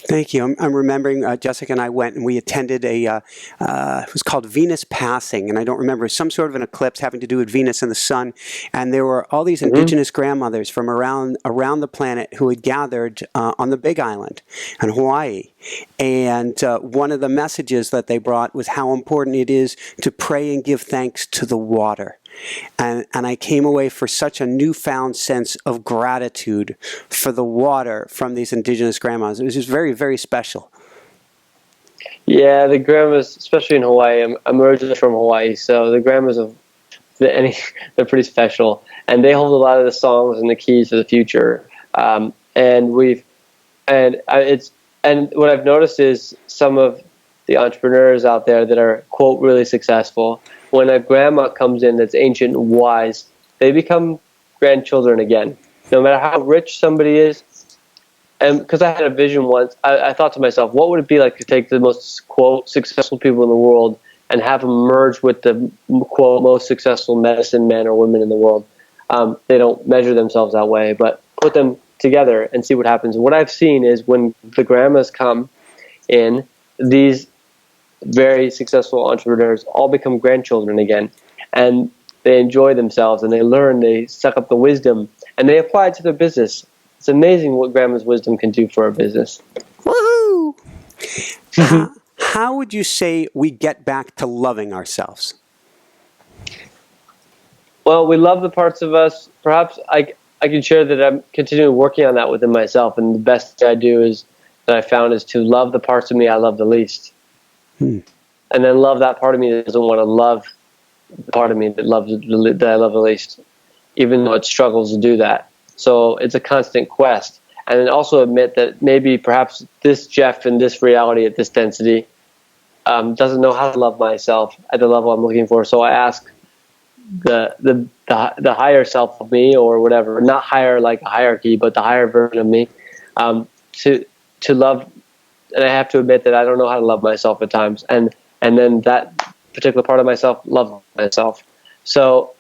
Thank you. I'm remembering Jessica and I went and we attended it was called Venus Passing, and I don't remember, some sort of an eclipse having to do with Venus and the sun. And there were all these indigenous grandmothers from around the planet who had gathered on the Big Island in Hawaii. And one of the messages that they brought was how important it is to pray and give thanks to the water. And I came away for such a newfound sense of gratitude for the water from these indigenous grandmas. It was just very, very special. Yeah, the grandmas, especially in Hawaii, I'm originally from Hawaii, so the grandmas they're pretty special, and they hold a lot of the songs and the keys to the future. And what I've noticed is some of the entrepreneurs out there that are, quote, really successful, when a grandma comes in that's ancient and wise, they become grandchildren again. No matter how rich somebody is. And because I had a vision once, I thought to myself, what would it be like to take the most, quote, successful people in the world and have them merge with the, quote, most successful medicine men or women in the world? They don't measure themselves that way, but put them together and see what happens. What I've seen is when the grandmas come in, these very successful entrepreneurs all become grandchildren again, and they enjoy themselves, and they learn, they suck up the wisdom, and they apply it to their business. It's amazing what grandma's wisdom can do for our business. Woohoo! How would you say we get back to loving ourselves? Well, we love the parts of us. Perhaps I can share that I'm continuing working on that within myself, and the best I do is that I found is to love the parts of me I love the least. And then love that part of me that doesn't want to love the part of me that I love the least, even though it struggles to do that. So it's a constant quest. And then also admit that maybe perhaps this Jeff in this reality at this density doesn't know how to love myself at the level I'm looking for. So I ask the higher self of me, or whatever, not higher like a hierarchy, but the higher version of me, to love. And I have to admit that I don't know how to love myself at times, and then that particular part of myself loves myself. So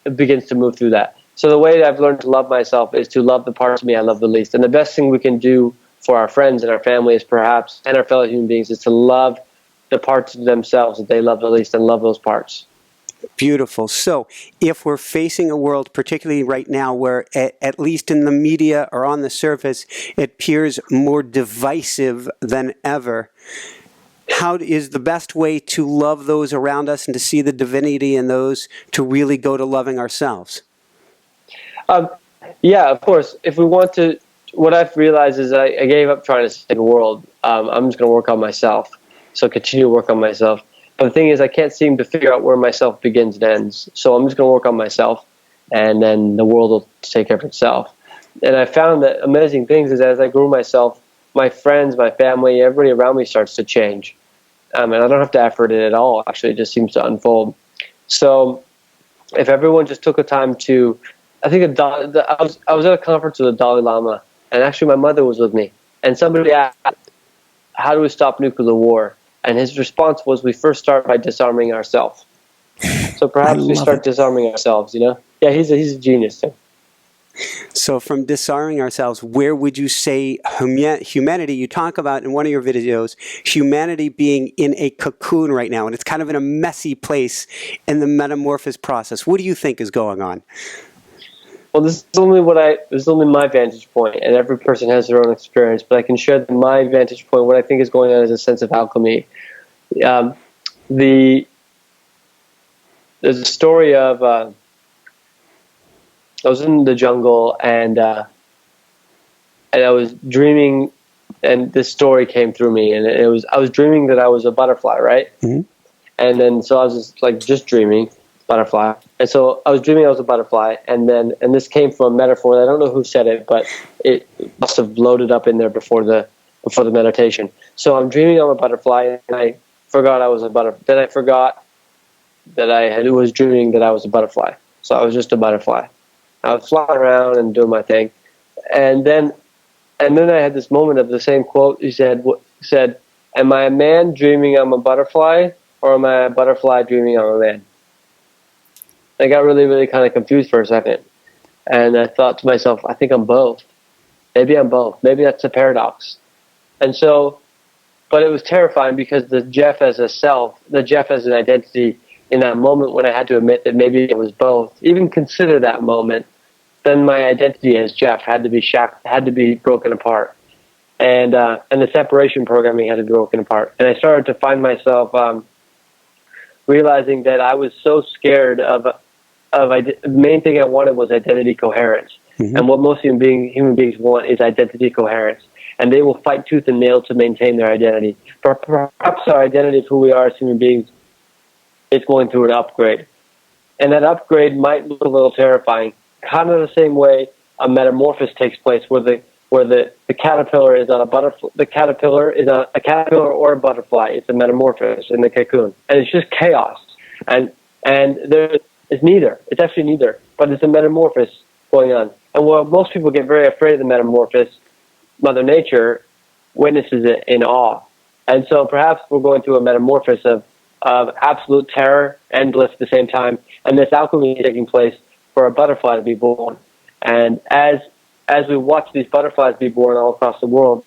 it begins to move through that. So the way that I've learned to love myself is to love the parts of me I love the least. And the best thing we can do for our friends and our families, perhaps, and our fellow human beings, is to love the parts of themselves that they love the least, and love those parts. Beautiful. So if we're facing a world, particularly right now, where at least in the media or on the surface, it appears more divisive than ever, how is the best way to love those around us and to see the divinity in those, to really go to loving ourselves? Yeah, of course. If we want to, what I've realized is I gave up trying to save the world. I'm just going to work on myself. So continue to work on myself. But the thing is, I can't seem to figure out where myself begins and ends. So I'm just going to work on myself, and then the world will take care of itself. And I found that amazing things is as I grew myself, my friends, my family, everybody around me starts to change. And I don't have to effort it at all. Actually, it just seems to unfold. So if everyone just took the time to, I think I was at a conference with the Dalai Lama, and actually my mother was with me. And somebody asked, how do we stop nuclear war? And his response was, we first start by disarming ourselves. So perhaps we start disarming ourselves, you know? Yeah, he's a genius too. So from disarming ourselves, where would you say humanity, you talk about in one of your videos, humanity being in a cocoon right now, and it's kind of in a messy place in the metamorphosis process. What do you think is going on? Well, this is only my vantage point, and every person has their own experience, but I can share my vantage point. What I think is going on is a sense of alchemy. There's a story of, I was in the jungle, and I was dreaming, and this story came through me, and I was dreaming that I was a butterfly, right? Mm-hmm. And then, so I was just dreaming, butterfly. And so I was dreaming I was a butterfly, and this came from a metaphor. I don't know who said it, but it must have loaded up in there before the meditation. So I'm dreaming I'm a butterfly, and I forgot I was a butterfly. Then I forgot that I was dreaming that I was a butterfly. So I was just a butterfly. I was flying around and doing my thing, and then I had this moment of the same quote. He said, "Am I a man dreaming I'm a butterfly, or am I a butterfly dreaming I'm a man?" I got really, really kind of confused for a second. And I thought to myself, I think I'm both. Maybe I'm both. Maybe that's a paradox. And so, but it was terrifying because the Jeff as a self, the Jeff as an identity, in that moment when I had to admit that maybe it was both, even consider that moment, then my identity as Jeff had to be broken apart. And the separation programming had to be broken apart. And I started to find myself realizing that I was so scared of the main thing I wanted was identity coherence. Mm-hmm. And what most human beings want is identity coherence. And they will fight tooth and nail to maintain their identity. Perhaps our identity of who we are as human beings is going through an upgrade. And that upgrade might look a little terrifying. Kind of the same way a metamorphosis takes place where the caterpillar is not a butterfly. The caterpillar is a caterpillar or a butterfly. It's a metamorphosis in the cocoon. And it's just chaos. And it's neither. It's actually neither. But it's a metamorphosis going on. And while most people get very afraid of the metamorphosis, Mother Nature witnesses it in awe. And so perhaps we're going through a metamorphosis of absolute terror and bliss at the same time. And this alchemy is taking place for a butterfly to be born. And as we watch these butterflies be born all across the world,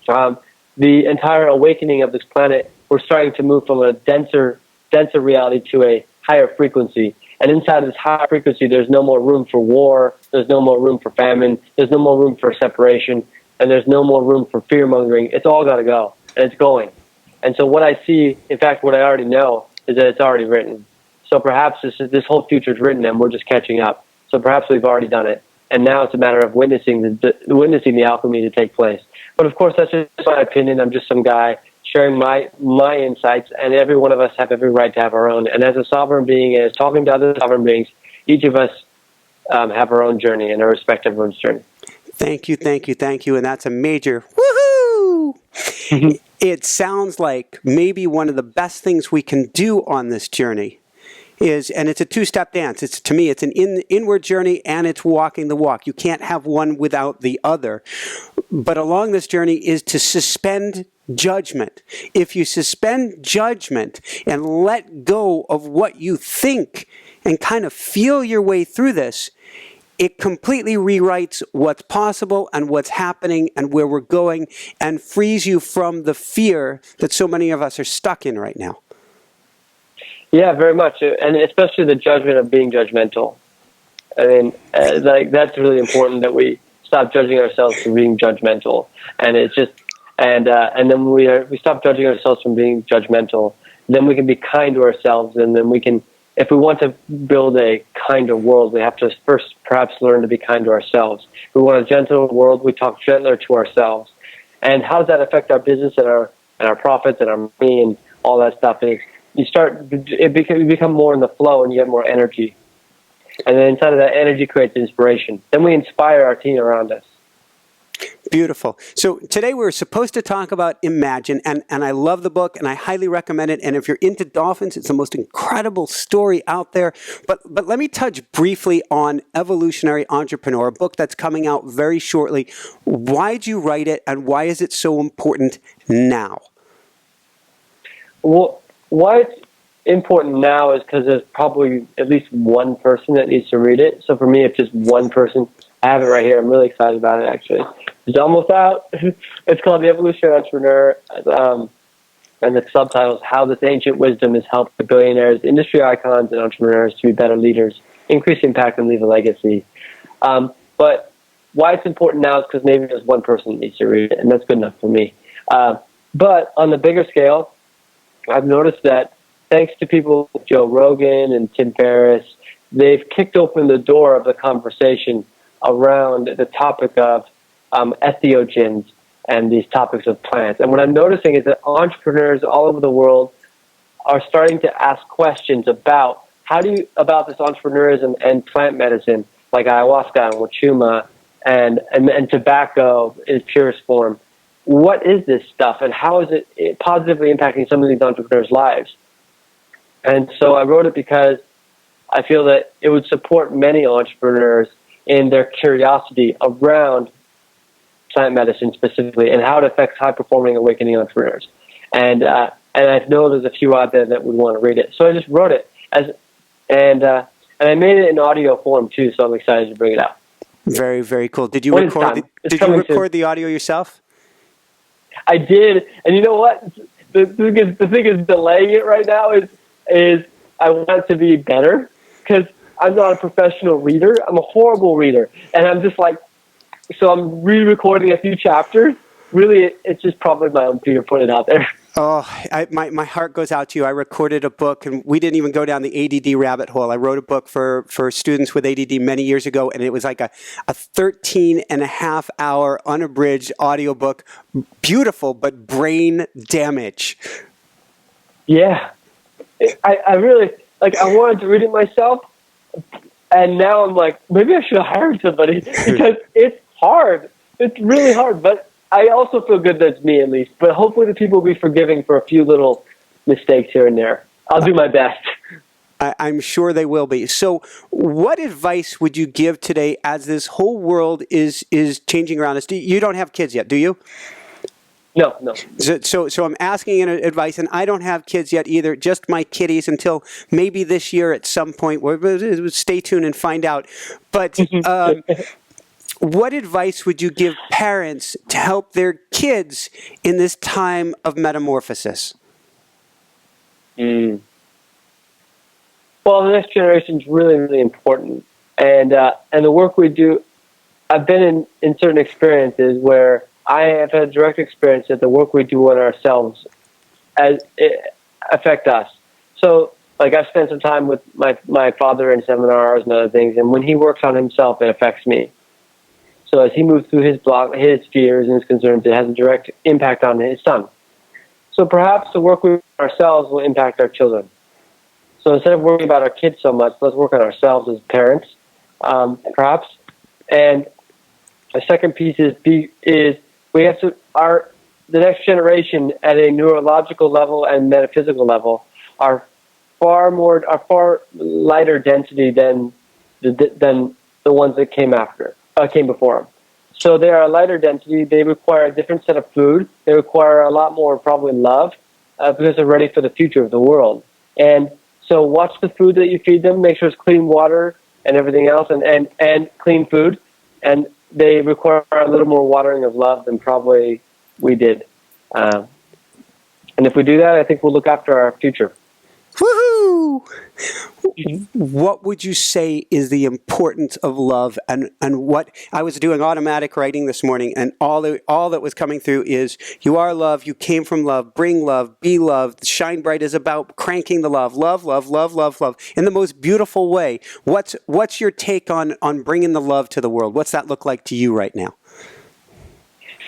the entire awakening of this planet, we're starting to move from a denser reality to a higher frequency. And inside of this higher frequency, there's no more room for war, there's no more room for famine, there's no more room for separation, and there's no more room for fear-mongering. It's all got to go, and it's going. And so what I see, in fact, what I already know, is that it's already written. So perhaps this whole future is written, and we're just catching up. So perhaps we've already done it. and now it's a matter of witnessing the alchemy to take place. But of course, that's just my opinion. I'm just some guy sharing my insights, and every one of us have every right to have our own. And as a sovereign being, and as talking to other sovereign beings, each of us have our own journey and our respective own journey. Thank you, thank you, thank you. And that's a major woohoo! It sounds like maybe one of the best things we can do on this journey is, and it's a two-step dance. To me, it's an inward journey, and it's walking the walk. You can't have one without the other. But along this journey is to suspend judgment. If you suspend judgment and let go of what you think and kind of feel your way through this, it completely rewrites what's possible and what's happening and where we're going, and frees you from the fear that so many of us are stuck in right now. Yeah, very much, and especially the judgment of being judgmental. I mean, that's really important, that we stop judging ourselves for being judgmental, and it's just, and then we stop judging ourselves from being judgmental. Then we can be kind to ourselves, and then we can. If we want to build a kinder world, we have to first perhaps learn to be kind to ourselves. If we want a gentle world, we talk gentler to ourselves. And how does that affect our business and our profits and our money and all that stuff? Is you become more in the flow, and you get more energy. And then inside of that energy creates inspiration. Then we inspire our team around us. Beautiful. So today we're supposed to talk about Imagine, and I love the book, and I highly recommend it. And if you're into dolphins, it's the most incredible story out there. But let me touch briefly on Evolutionary Entrepreneur, a book that's coming out very shortly. Why'd you write it, and why is it so important now? Well, why it's important now is because there's probably at least one person that needs to read it. So for me, if just one person, I have it right here. I'm really excited about it, actually. It's almost out. It's called The Evolutionary Entrepreneur, and the subtitle is How This Ancient Wisdom Has Helped Billionaires, Industry Icons, and Entrepreneurs to Be Better Leaders, Increase Impact, and Leave a Legacy. But why it's important now is because maybe there's one person that needs to read it, and that's good enough for me. But on the bigger scale, I've noticed that thanks to people like Joe Rogan and Tim Ferriss, they've kicked open the door of the conversation around the topic of entheogens and these topics of plants. And what I'm noticing is that entrepreneurs all over the world are starting to ask questions about about this entrepreneurism and plant medicine, like ayahuasca and wachuma and tobacco in its purest form. What is this stuff, and how is it positively impacting some of these entrepreneurs' lives? And so I wrote it because I feel that it would support many entrepreneurs in their curiosity around plant medicine specifically, and how it affects high-performing awakening entrepreneurs. And I know there's a few out there that would want to read it. So I just wrote it, and I made it in audio form too, so I'm excited to bring it out. Very, very cool. Did you record the audio yourself? I did, and you know what? The thing is delaying it right now is I want it to be better, because I'm not a professional reader. I'm a horrible reader, and I'm just like, so I'm re-recording a few chapters. Really, it's just probably my own fear putting it out there. Oh, my heart goes out to you. I recorded a book, and we didn't even go down the ADD rabbit hole. I wrote a book for students with ADD many years ago, and it was like a 13-and-a-half-hour unabridged audiobook. Beautiful, but brain damage. Yeah. I really, I wanted to read it myself, and now I'm like, maybe I should have hired somebody, because it's hard. It's really hard, but I also feel good that it's me, at least. But hopefully the people will be forgiving for a few little mistakes here and there. I'll do my best. I'm sure they will be. So what advice would you give today as this whole world is changing around us? You don't have kids yet, do you? No. So I'm asking advice, and I don't have kids yet either, just my kitties until maybe this year at some point. Stay tuned and find out. But what advice would you give parents to help their kids in this time of metamorphosis? Well, the next generation is really, really important. And the work we do, I've been in certain experiences where I have had direct experience that the work we do on ourselves affect us. So, I've spent some time with my father in seminars and other things, and when he works on himself, it affects me. So as he moves through his fears and his concerns, it has a direct impact on his son. So perhaps the work we do on ourselves will impact our children. So instead of worrying about our kids so much, let's work on ourselves as parents, perhaps. And the second piece is we have to the next generation at a neurological level and metaphysical level are far lighter density than the ones that came before them. So they are a lighter density. They require a different set of food. They require a lot more probably love because they're ready for the future of the world. And so watch the food that you feed them. Make sure it's clean water and everything else, and clean food. And they require a little more watering of love than probably we did. And if we do that, I think we'll look after our future. Woohoo! What would you say is the importance of love? And what I was doing automatic writing this morning, and all that was coming through is you are love, you came from love, bring love, be loved. Shine Bright is about cranking the love in the most beautiful way. What's your take on bringing the love to the world? What's that look like to you right now?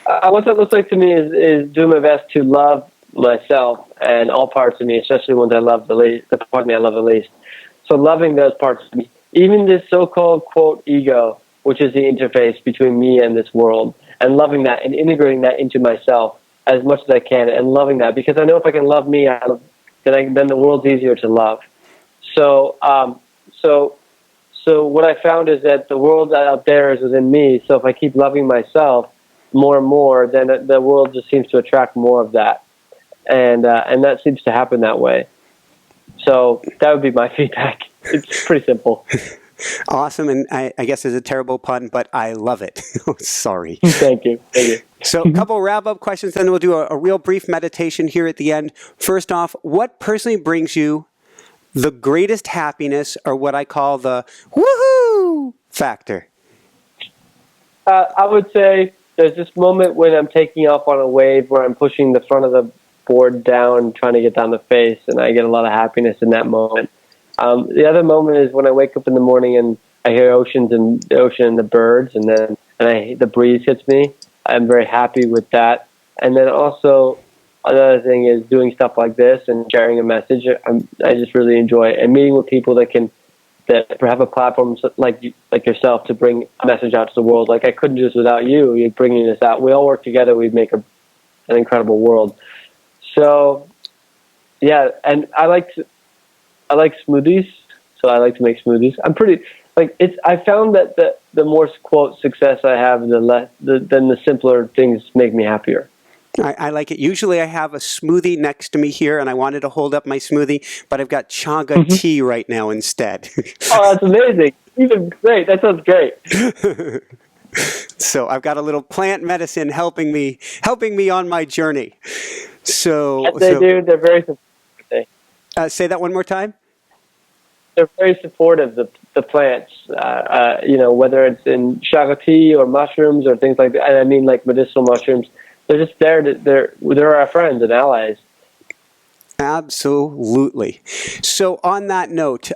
What that looks like to me is doing my best to love myself and all parts of me, especially ones I love the least, the part of me I love the least. So loving those parts of me, even this so-called, quote, ego, which is the interface between me and this world, and loving that and integrating that into myself as much as I can, and loving that, because I know if I can love me, then the world's easier to love. So what I found is that the world out there is within me, so if I keep loving myself more and more, then the world just seems to attract more of that. And that seems to happen that way. So that would be my feedback. It's pretty simple. Awesome, and I guess it's a terrible pun, but I love it. Sorry. Thank you. So a couple wrap-up questions, then we'll do a real brief meditation here at the end. First off, what personally brings you the greatest happiness, or what I call the woohoo factor? I would say there's this moment when I'm taking off on a wave where I'm pushing the front of the board down, trying to get down the face, and I get a lot of happiness in that moment. The other moment is when I wake up in the morning and I hear the ocean and the birds, and the breeze hits me. I'm very happy with that. And then also another thing is doing stuff like this and sharing a message. I just really enjoy it, and meeting with people that have a platform like yourself to bring a message out to the world. Like I couldn't do this without you. You're bringing this out. We all work together. We make an incredible world. So, yeah, and I like smoothies, so I like to make smoothies. I found that the more quote success I have, then the simpler things make me happier. I like it. Usually I have a smoothie next to me here, and I wanted to hold up my smoothie, but I've got chaga tea right now instead. Oh, that's amazing. Even great. That sounds great. So I've got a little plant medicine helping me on my journey. So yes, they do. They're very supportive. Say that one more time. They're very supportive. The plants, whether it's in chaga tea or mushrooms or things like that. I mean, like medicinal mushrooms. They're just there. They're our friends and allies. Absolutely. So on that note,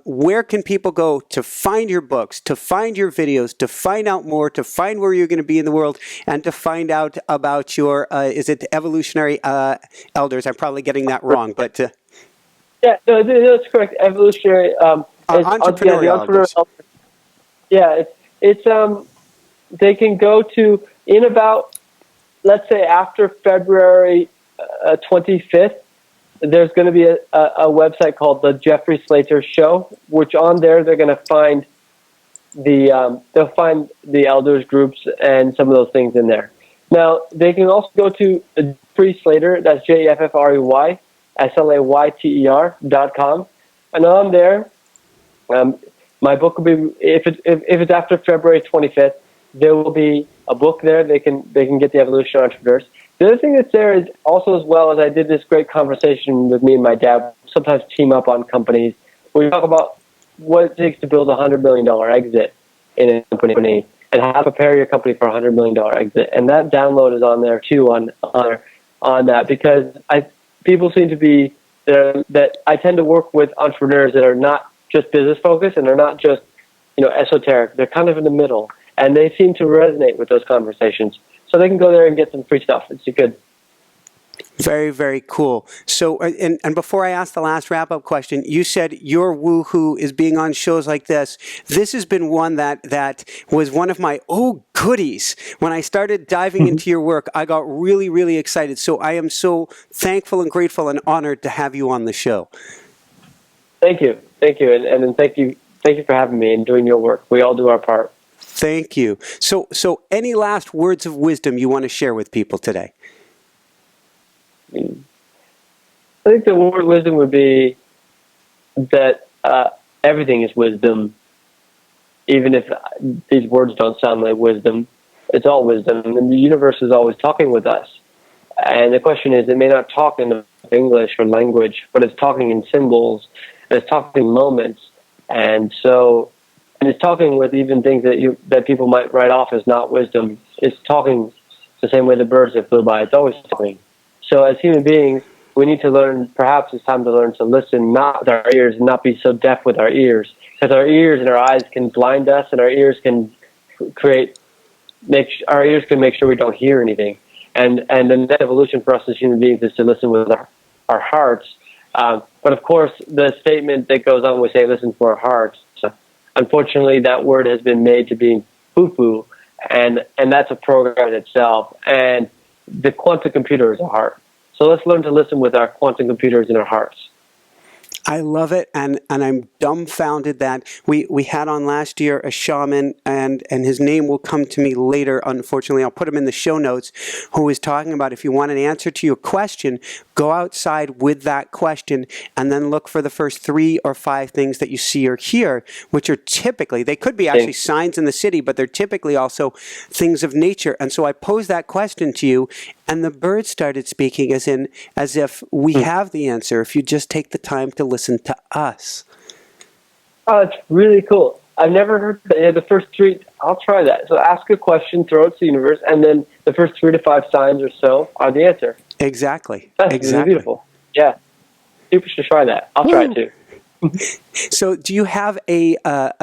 where can people go to find your books, to find your videos, to find out more, to find where you're going to be in the world, and to find out about your, is it Evolutionary Elders? I'm probably getting that wrong, but... yeah, no, that's correct. Evolutionary... Entrepreneurial Elders. Yeah, it's they can go to, in about, let's say after February 25th, there's going to be a website called the Jeffrey Slayter Show, which on there they're going to find they'll find the elders groups and some of those things in there. Now they can also go to Jeffrey Slayter, that's JEFFREY SLAYTER.com, and on there, my book will be if it's after February 25th, there will be a book there. They can get the Evolutionary Entrepreneurs. The other thing that's there is also, as well as I did this great conversation with me and my dad, sometimes team up on companies. We talk about what it takes to build a $100 million exit in a company and how to prepare your company for a $100 million exit. And that download is on there too on that, because people seem to be there, that I tend to work with entrepreneurs that are not just business focused and they're not just esoteric. They're kind of in the middle. and they seem to resonate with those conversations. So they can go there and get some free stuff. It's good. Very, very cool. So, and before I ask the last wrap-up question, you said your woohoo is being on shows like this. This has been one that was one of my goodies. When I started diving into your work, I got really, really excited. So I am so thankful and grateful and honored to have you on the show. Thank you, and thank you for having me and doing your work. We all do our part. Thank you. So any last words of wisdom you want to share with people today? I think the word wisdom would be that everything is wisdom, even if these words don't sound like wisdom. It's all wisdom, and the universe is always talking with us. And the question is, it may not talk in English or language, but it's talking in symbols, and it's talking in moments, and it's talking with even things that people might write off as not wisdom. It's talking the same way the birds that flew by. It's always talking. So as human beings, we need to learn, perhaps it's time to learn to listen, not with our ears, and not be so deaf with our ears. Because our ears and our eyes can blind us, and our ears can make sure we don't hear anything. And the next evolution for us as human beings is to listen with our hearts. But of course, the statement that goes on, we say, listen for our hearts. So unfortunately, that word has been made to be foo-foo, and that's a program in itself. And the quantum computer is a heart. So let's learn to listen with our quantum computers in our hearts. I love it, and I'm dumbfounded that we had on last year a shaman, and his name will come to me later, unfortunately. I'll put him in the show notes, who was talking about if you want an answer to your question, go outside with that question and then look for the first 3 or 5 things that you see or hear, which are typically, they could be actually signs in the city, but they're typically also things of nature. And so I posed that question to you, and the birds started speaking as if we have the answer if you just take the time to listen to us. Oh, it's really cool. I've never heard that. Yeah, the first 3, I'll try that. So ask a question, throw it to the universe, and then the first 3 to 5 signs or so are the answer. Exactly. That's really beautiful. Yeah. People should try that. I'll try it too. So do you have a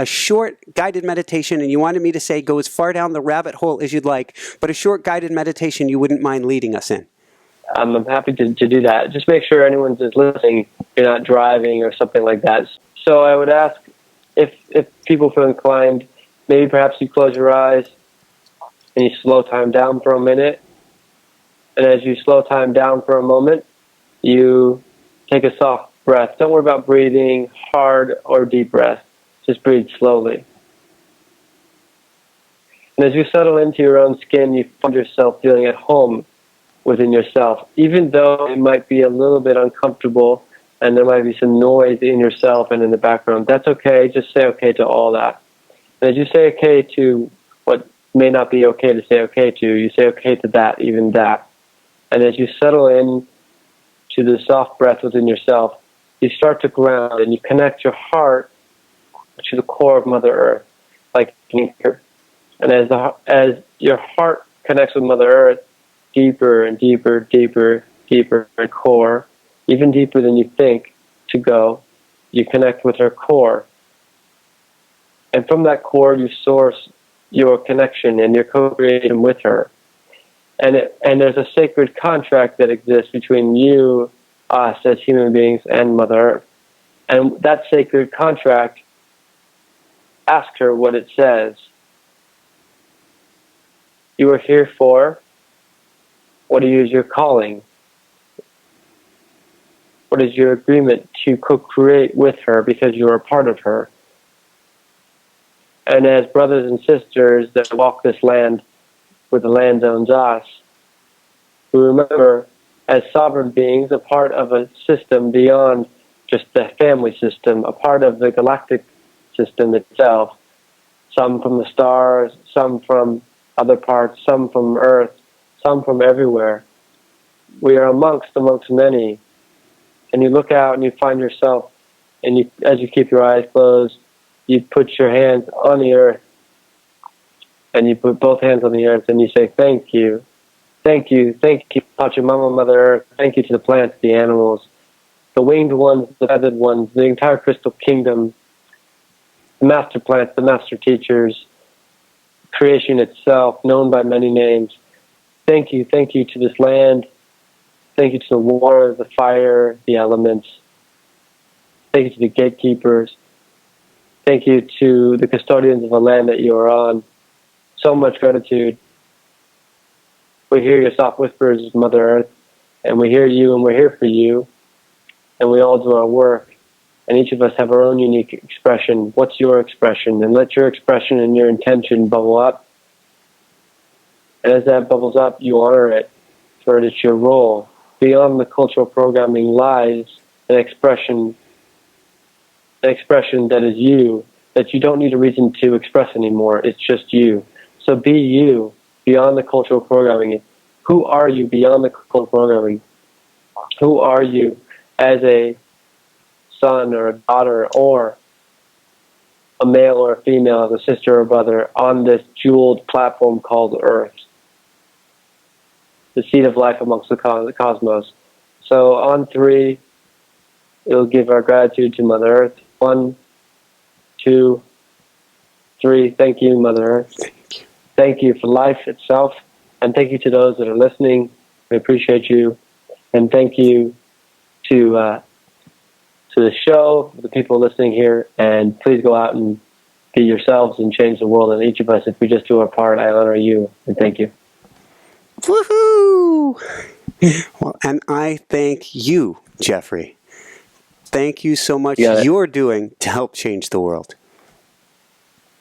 short guided meditation, and you wanted me to say go as far down the rabbit hole as you'd like, but a short guided meditation you wouldn't mind leading us in? I'm happy to do that. Just make sure anyone's just listening, you're not driving or something like that. So I would ask if people feel inclined, maybe perhaps you close your eyes and you slow time down for a minute. And as you slow time down for a moment, you take a soft breath. Don't worry about breathing hard or deep breath. Just breathe slowly. And as you settle into your own skin, you find yourself feeling at home within yourself, even though it might be a little bit uncomfortable and there might be some noise in yourself and in the background. That's okay. Just say okay to all that. And as you say okay to what may not be okay to say okay to, you say okay to that, even that. And as you settle in to the soft breath within yourself, you start to ground and you connect your heart to the core of Mother Earth, like an anchor. And as your heart connects with Mother Earth, deeper and deeper, deeper, deeper in core, even deeper than you think to go, you connect with her core. And from that core, you source your connection and your co-creation with her. And there's a sacred contract that exists between you, us as human beings, and Mother Earth. And that sacred contract, ask her what it says. You are here for, what is your calling? What is your agreement to co-create with her because you are a part of her? And as brothers and sisters that walk this land where the land owns us, we remember as sovereign beings, a part of a system beyond just the family system, a part of the galactic system itself, some from the stars, some from other parts, some from Earth, some from everywhere. We are amongst many. And you look out and you find yourself, and you, as you keep your eyes closed, you put your hands on the earth, and you put both hands on the earth, and you say, thank you, thank you, thank you, Pachamama, Mother Earth, thank you to the plants, the animals, the winged ones, the feathered ones, the entire crystal kingdom, the master plants, the master teachers, creation itself, known by many names. Thank you to this land. Thank you to the water, the fire, the elements. Thank you to the gatekeepers. Thank you to the custodians of the land that you are on. So much gratitude. We hear your soft whispers, Mother Earth, and we hear you, and we're here for you, and we all do our work, and each of us have our own unique expression. What's your expression? And let your expression and your intention bubble up. And as that bubbles up, you honor it, for it is your role. Beyond the cultural programming lies an expression that is you, that you don't need a reason to express anymore. It's just you. So be you, beyond the cultural programming. Who are you beyond the cultural programming? Who are you as a son or a daughter or a male or a female, as a sister or brother on this jeweled platform called Earth? The seed of life amongst the cosmos. So on 3, we'll give our gratitude to Mother Earth. 1, 2, 3. Thank you, Mother Earth. Thank you. Thank you for life itself, and thank you to those that are listening. We appreciate you, and thank you to the show, the people listening here, and please go out and be yourselves and change the world. And each of us, if we just do our part, I honor you, and thank you. Woohoo! Well, and I thank you, Jeffrey. Thank you so much you're doing to help change the world.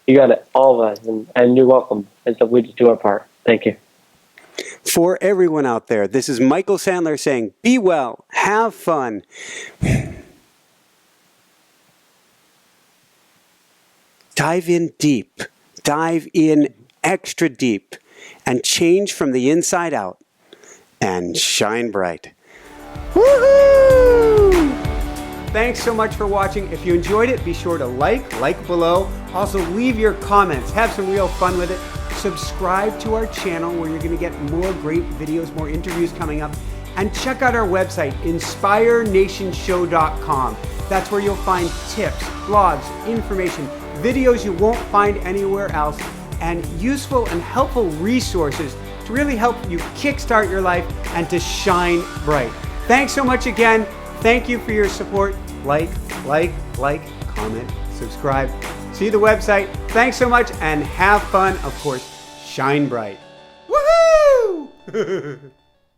You got it, all of us, and you're welcome. And so we just do our part. Thank you. For everyone out there, this is Michael Sandler saying, be well, have fun. Dive in deep, dive in extra deep, and change from the inside out, and shine bright. Woohoo! Thanks so much for watching. If you enjoyed it, be sure to like below. Also, leave your comments. Have some real fun with it. Subscribe to our channel where you're going to get more great videos, more interviews coming up. And check out our website, inspirenationshow.com. That's where you'll find tips, blogs, information, videos you won't find anywhere else, and useful and helpful resources to really help you kickstart your life and to shine bright. Thanks so much again. Thank you for your support. Like, comment, subscribe. See the website. Thanks so much and have fun. Of course, shine bright. Woohoo!